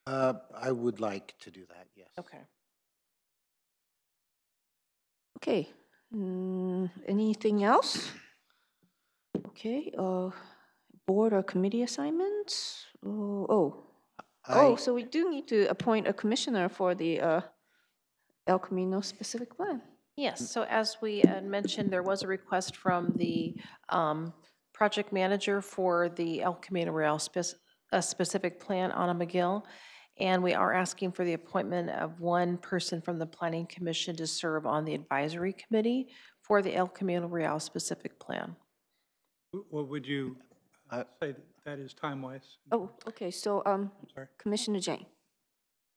I would like to do that, yes. Okay. Okay, anything else? Okay, board or committee assignments? So we do need to appoint a commissioner for the El Camino specific plan. Yes, so as we had mentioned, there was a request from the project manager for the El Camino Real specific plan, Anna McGill, and we are asking for the appointment of one person from the Planning Commission to serve on the advisory committee for the El Camino Real specific plan. What would you say that is time-wise? Oh, okay, so sorry. Commissioner Jane.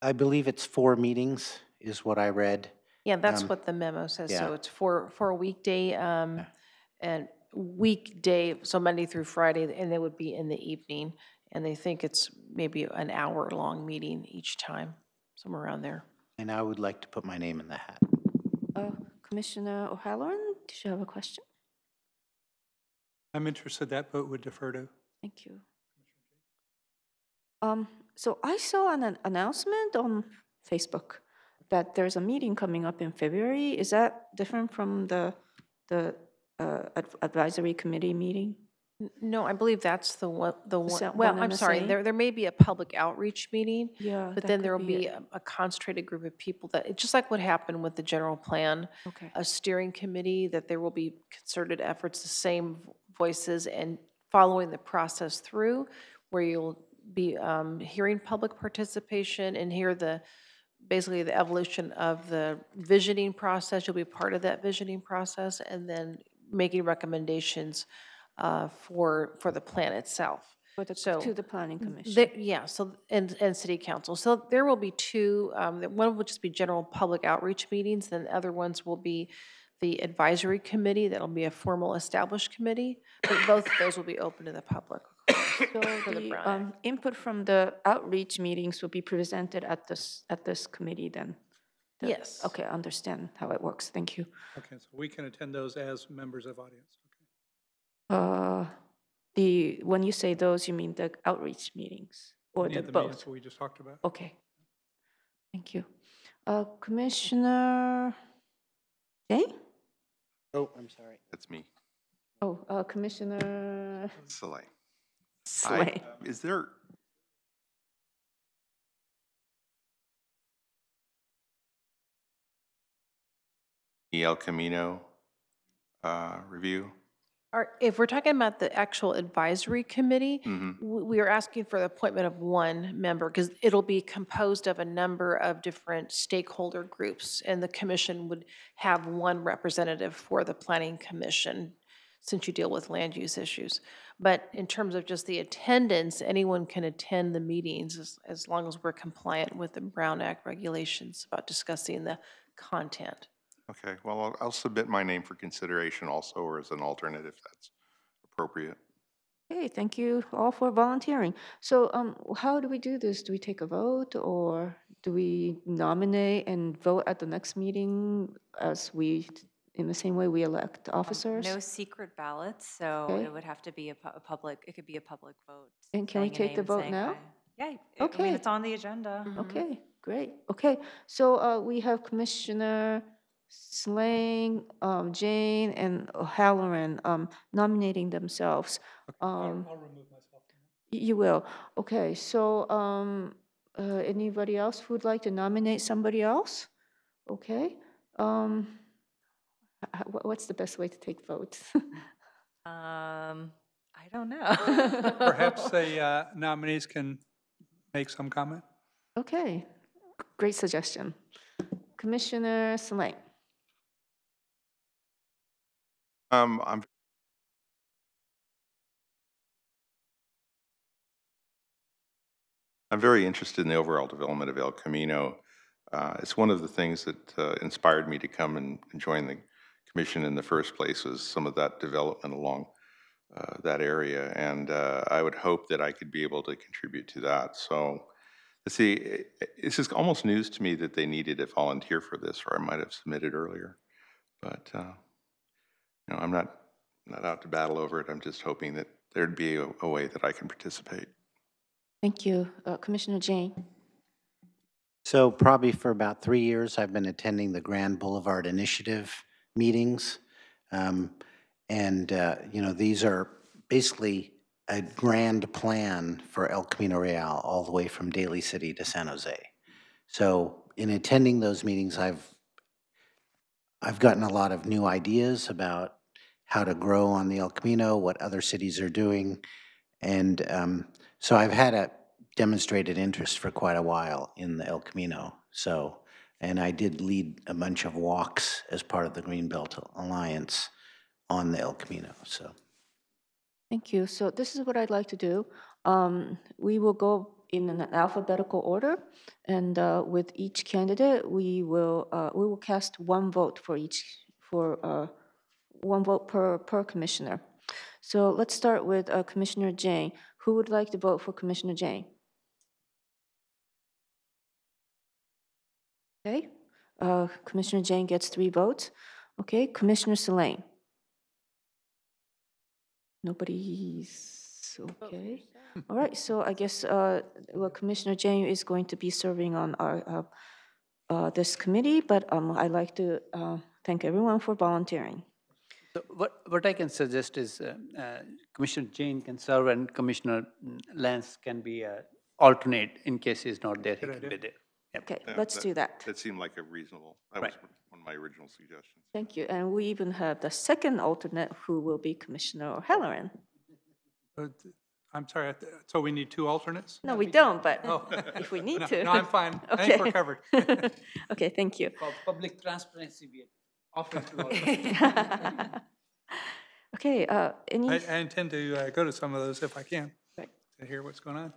I believe it's 4 meetings is what I read. Yeah, that's what the memo says, so yeah. it's for a weekday, and weekday, so Monday through Friday, and they would be in the evening, and they think it's maybe an hour-long meeting each time, somewhere around there. And I would like to put my name in the hat. Commissioner O'Halloran, did you have a question? I'm interested, that vote would defer to. Thank you. So I saw an announcement on Facebook that there's a meeting coming up in February. Is that different from the advisory committee meeting? No, I believe that's the one, that well, one I'm and the sorry, same? there may be a public outreach meeting, Yeah. but that then could there will be it. a concentrated group of people that, just like what happened with the general plan, Okay. a steering committee, that there will be concerted efforts, the same voices, and following the process through, where you'll be hearing public participation and hear basically the evolution of the visioning process. You'll be part of that visioning process, and then making recommendations for the plan itself. To the planning commission. Yeah, so, and city council. So there will be 2, one will just be general public outreach meetings, then other ones will be the advisory committee, that'll be a formal established committee, but both of those will be open to the public. So the input from the outreach meetings will be presented at this committee then? Yes. Okay, I understand how it works. Thank you. Okay, so we can attend those as members of audience. When you say those, you mean the outreach meetings or Any the of the meetings both? that we just talked about. Okay. Thank you. Commissioner Jane? Oh, I'm sorry. That's me. Oh, Commissioner Slay. Slay. Is there, the El Camino review? If we're talking about the actual advisory committee, we are asking for the appointment of one member, because it'll be composed of a number of different stakeholder groups, and the commission would have one representative for the planning commission, since you deal with land use issues. But in terms of just the attendance, anyone can attend the meetings as long as we're compliant with the Brown Act regulations about discussing the content. Okay, well, I'll submit my name for consideration also, or as an alternate if that's appropriate. Okay, thank you all for volunteering. So how do we do this? Do we take a vote, or do we nominate and vote at the next meeting in the same way we elect officers? No secret ballots, so Okay. it would have to be a public, it could be a public vote. And can we saying a take the name, vote saying now? aye. Yeah, I Okay. mean, it's on the agenda. Okay, Great, okay. So we have Commissioner Slang, Jane, and O'Halloran nominating themselves. I'll remove myself. You will, okay. So anybody else who would like to nominate somebody else? Okay. What's the best way to take votes? I don't know. Perhaps the nominees can make some comment? Okay, great suggestion. Commissioner Slang. I'm very interested in the overall development of El Camino. It's one of the things that inspired me to come and join the commission in the first place, was some of that development along that area. And I would hope that I could be able to contribute to that. So let's see, this is almost news to me that they needed a volunteer for this, or I might have submitted earlier. But you know, I'm not out to battle over it. I'm just hoping that there'd be a way that I can participate. Thank you. Commissioner Jane. So probably for about 3 years, I've been attending the Grand Boulevard Initiative meetings. You know, these are basically a grand plan for El Camino Real all the way from Daly City to San Jose. So in attending those meetings, I've gotten a lot of new ideas about how to grow on the El Camino, what other cities are doing. And so I've had a demonstrated interest for quite a while in the El Camino. So, and I did lead a bunch of walks as part of the Greenbelt Alliance on the El Camino, so. Thank you. So this is what I'd like to do. We will go in an alphabetical order, and with each candidate, we will cast one vote for each, one vote per commissioner. So let's start with Commissioner Jane. Who would like to vote for Commissioner Jane? Okay. Commissioner Jane gets 3 votes. Okay. Commissioner Selene. Nobody's okay. All right. So I guess well, Commissioner Jane is going to be serving on our this committee, but I'd like to thank everyone for volunteering. So what I can suggest is Commissioner Jane can serve and Commissioner Lance can be alternate in case he's not there. He can be there. Yep. Okay, Yeah, let's do that. That seemed like a reasonable, that Right. was one of my original suggestions. Thank you. And we even have the second alternate who will be Commissioner O'Halloran. I'm sorry, so we need 2 alternates? No, we don't, but Oh. if we need No, to. no, I'm fine. I think we're covered. Okay, thank you. For public transparency, we offer to all. Okay, any, I intend to go to some of those if I can, Right. to hear what's going on.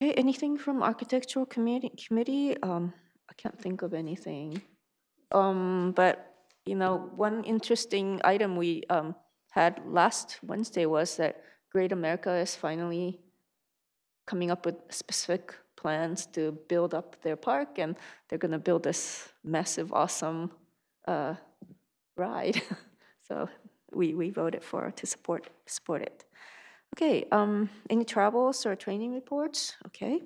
okay, anything from Architectural Committee? I can't think of anything. But, you know, one interesting item we had last Wednesday was that Great America is finally coming up with specific plans to build up their park, and they're going to build this massive, awesome ride. So we voted to support it. Okay, any travels or training reports? Okay.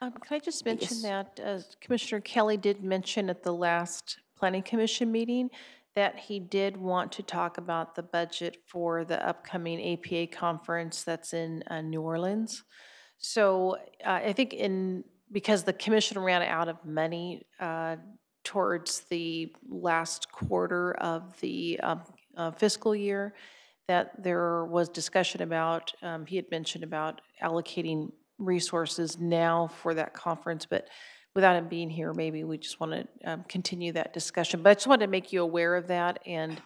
Can I just mention Yes. that Commissioner Kelly did mention at the last Planning Commission meeting that he did want to talk about the budget for the upcoming APA conference that's in New Orleans. So I think because the commission ran out of money towards the last quarter of the fiscal year, that there was discussion about, he had mentioned about allocating resources now for that conference, but without him being here, maybe we just want to continue that discussion. But I just wanted to make you aware of that, and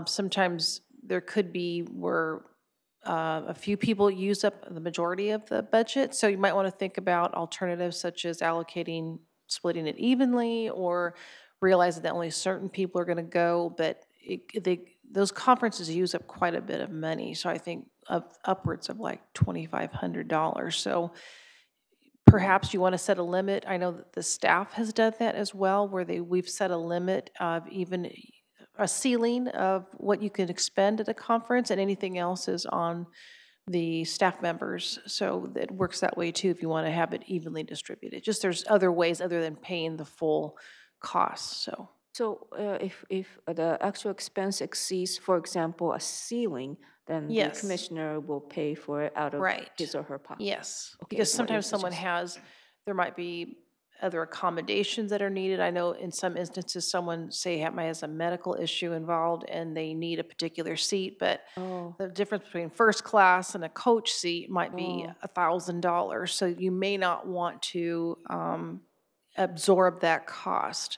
sometimes there could be where a few people use up the majority of the budget, so you might want to think about alternatives such as splitting it evenly, or realizing that only certain people are going to go, but those conferences use up quite a bit of money, so I think upwards of like $2,500. So perhaps you want to set a limit. I know that the staff has done that as well, where we've set a limit of even a ceiling of what you can expend at a conference, and anything else is on the staff members. So it works that way too if you want to have it evenly distributed. Just there's other ways other than paying the full cost, so. So if the actual expense exceeds, for example, a ceiling, then the Yes. commissioner will pay for it out of Right. his or her pocket? Yes, Okay, because what sometimes you're someone suggesting. there might be other accommodations that are needed. I know in some instances, someone, say, has a medical issue involved and they need a particular seat, but Oh, the difference between first class and a coach seat might be Oh. $1,000. So you may not want to absorb that cost.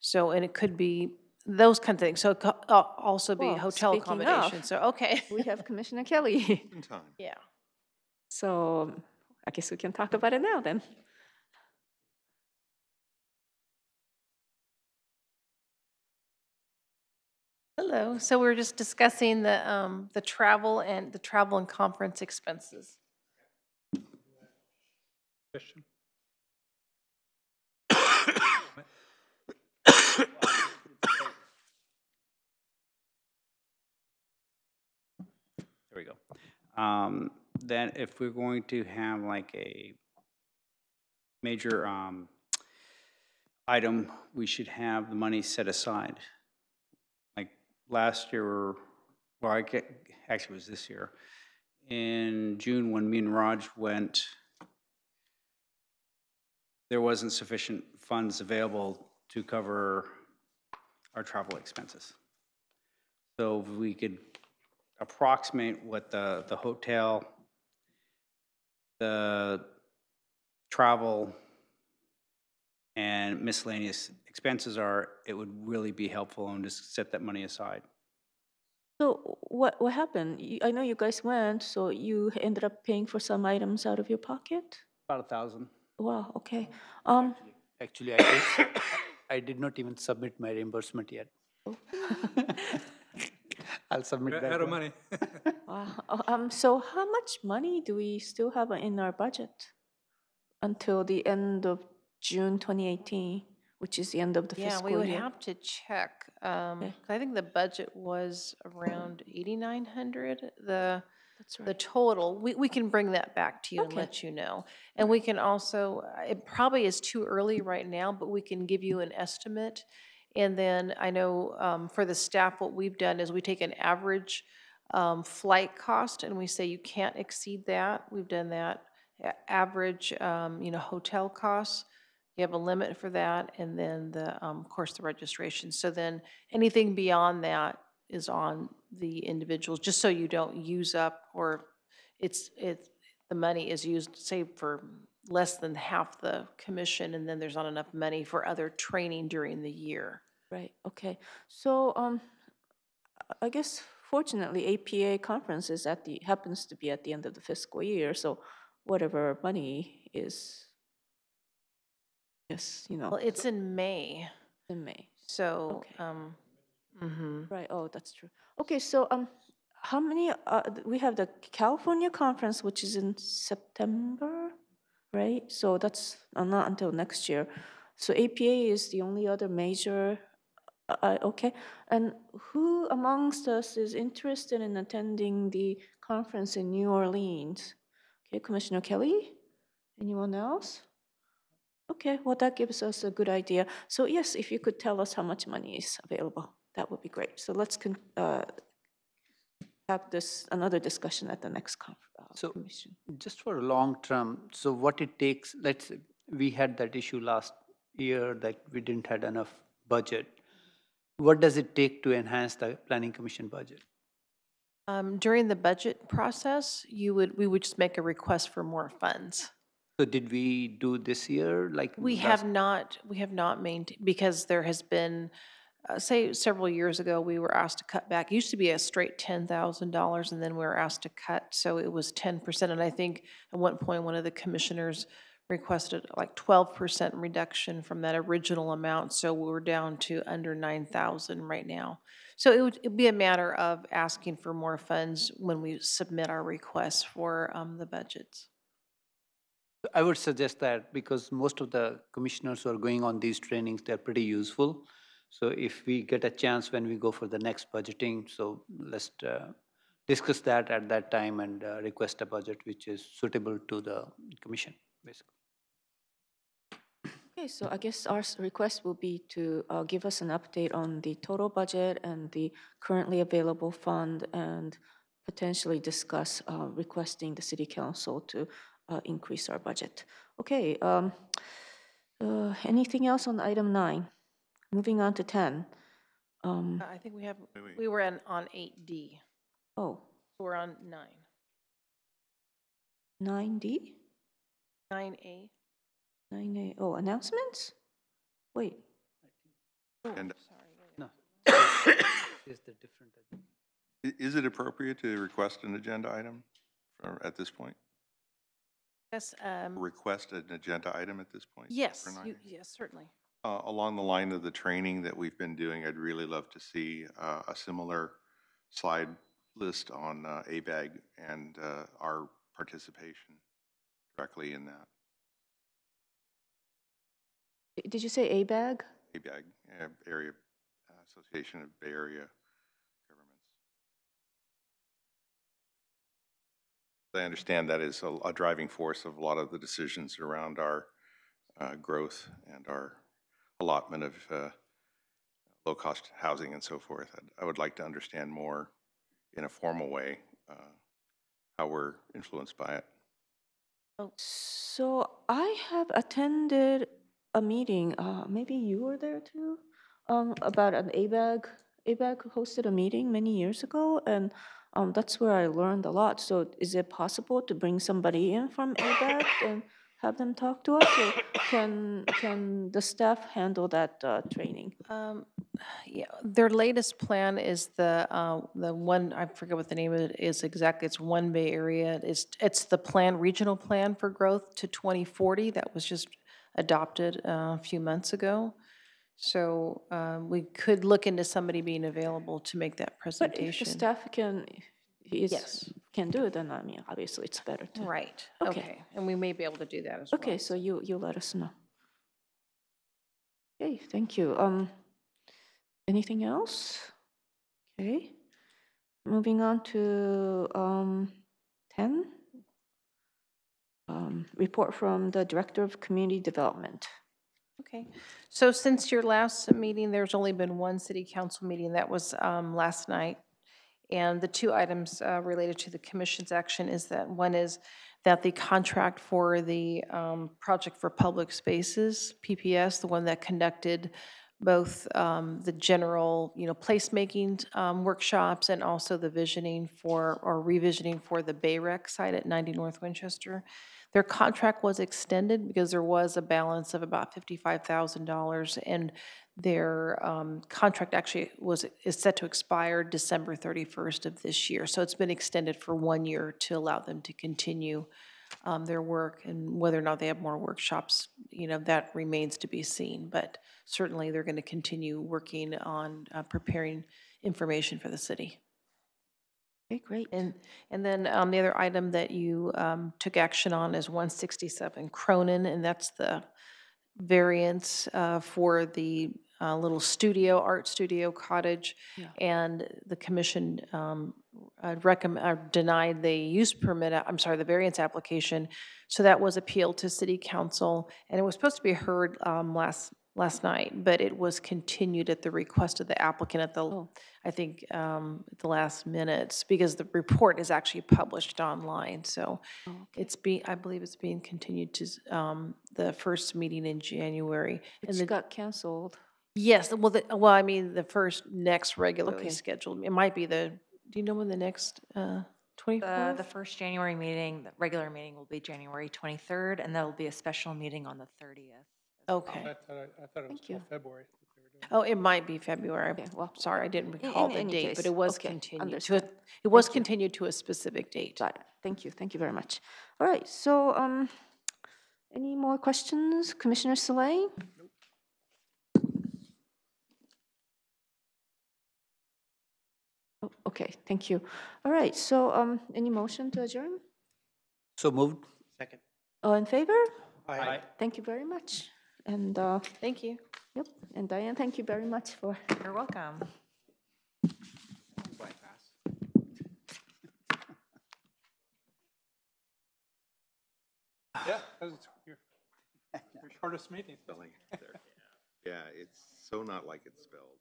So, and it could be those kind of things. So it could also be Well, hotel speaking of, accommodation. So, okay. we have Commissioner Kelly. In time. Yeah. So I guess we can talk about it now then. Hello. So we're just discussing the travel and conference expenses. Question? There we go. Then if we're going to have like a major item, we should have the money set aside. Like last year, actually it was this year, in June when me and Raj went, there wasn't sufficient funds available to cover our travel expenses. So if we could approximate what the hotel, the travel, and miscellaneous expenses are, it would really be helpful and just set that money aside. So what happened? I know you guys went, so you ended up paying for some items out of your pocket? About 1,000. Wow, okay. Actually, I did not even submit my reimbursement yet. I'll submit that. Out of money. Wow. So how much money do we still have in our budget until the end of June 2018, which is the end of the Yeah, fiscal we would year? have to check. I think the budget was around 8,900, That's the right. total. We can bring that back to you and Okay. let you know. And we can also, it probably is too early right now, but we can give you an estimate. And then I know for the staff, what we've done is we take an average flight cost and we say you can't exceed that. We've done that. Average, hotel costs. You have a limit for that, and then of course, the registration. So then anything beyond that is on the individuals, just so you don't use up, or the money is used, say, for less than half the commission, and then there's not enough money for other training during the year. Right, okay. So I guess fortunately APA conference is happens to be at the end of the fiscal year, so whatever money is, yes, Well, it's in May, in May. so, Okay. Right, oh, that's true. Okay, so how many, we have the California conference, which is in September, right? So that's not until next year. So APA is the only other major, okay. And who amongst us is interested in attending the conference in New Orleans? Okay, Commissioner Kelly? Anyone else? Okay, well, that gives us a good idea. So yes, if you could tell us how much money is available, that would be great. So let's have another discussion at the next So- commission. Just for long term, so what it takes, let's say, we had that issue last year that we didn't had enough budget. What does it take to enhance the planning commission budget? During the budget process, we would just make a request for more funds. So did we do this year, like? We have not maintained, because there has been, say, several years ago, we were asked to cut back. It used to be a straight $10,000, and then we were asked to cut, so it was 10%. And I think at one point, one of the commissioners requested like 12% reduction from that original amount, so we're down to under 9,000 right now. So it'd be a matter of asking for more funds when we submit our requests for the budgets. I would suggest that, because most of the commissioners who are going on these trainings, they're pretty useful. So if we get a chance when we go for the next budgeting, so let's discuss that at that time and request a budget which is suitable to the commission, basically. Okay, so I guess our request will be to give us an update on the total budget and the currently available fund, and potentially discuss requesting the city council to increase our budget. Okay, anything else on item 9? Moving on to 10. I think we were on 8D. Oh, We're on 9. 9D? 9A. 9A, oh, announcements? Wait, And No. Is the different. is it appropriate to request an agenda item at this point? Yes, Request an agenda item at this point? yes, for 9A? yes, certainly. Along the line of the training that we've been doing, I'd really love to see a similar slide list on ABAG and our participation directly in that. did you say ABAG? ABAG, Area Association of Bay Area Governments. I understand that is a driving force of a lot of the decisions around our growth and our allotment of low-cost housing and so forth. I would like to understand more in a formal way how we're influenced by it. So I have attended a meeting, maybe you were there too, about an ABAG. ABAG hosted a meeting many years ago, and that's where I learned a lot. So is it possible to bring somebody in from ABAG and have them talk to us? Or can the staff handle that training? Yeah, their latest plan is the one, I forget what the name of it is exactly, it's One Bay Area. It's the plan, regional plan for growth to 2040 that was just adopted a few months ago. So we could look into somebody being available to make that But if presentation. the staff can Yes. can do it, then I mean, obviously it's better to. Right, Okay. okay. And we may be able to do that as well. Okay, so you let us know. Okay, thank you. Anything else? Okay. Moving on to 10. Report from the Director of Community Development. Okay, so since your last meeting, there's only been one city council meeting, that was last night. And the two items related to the commission's action is that one is that the contract for the Project for Public Spaces, PPS, the one that conducted both the general, placemaking workshops and also the visioning for, or revisioning for the Bayrec site at 90 North Winchester. Their contract was extended because there was a balance of about $55,000, and their contract actually is set to expire December 31st of this year. So it's been extended for 1 year to allow them to continue their work, and whether or not they have more workshops, that remains to be seen. But certainly they're going to continue working on preparing information for the city. Okay, great. And then the other item that you took action on is 167 Cronin, and that's the variance for the little studio, art studio cottage. Yeah. And the commission denied the use permit, the variance application. So that was appealed to city council, and it was supposed to be heard last night, but it was continued at the request of the applicant at the, I think, at the last minutes, because the report is actually published online. So I believe it's being continued to the first meeting in January. It got canceled. Yes, the first next regularly scheduled. It might be do you know when the next 24th? The first January meeting, the regular meeting will be January 23rd, and there will be a special meeting on the 30th. Okay. I thought it was till February. Oh, it might be February. Okay, well, Sorry, I didn't recall the any date, case, but it was okay, continued understood. it was continued to a specific date. Got it. Thank you very much. All right, so any more questions? Commissioner Saleh? Oh, okay, thank you. All right, so any motion to adjourn? So moved. Second. All in favor? Aye. Thank you very much. And Thank you. yep, and Diane, thank you very much for You're welcome. Yeah, because it's your shortest meeting. Spelling there. Yeah, it's so not like it's spelled.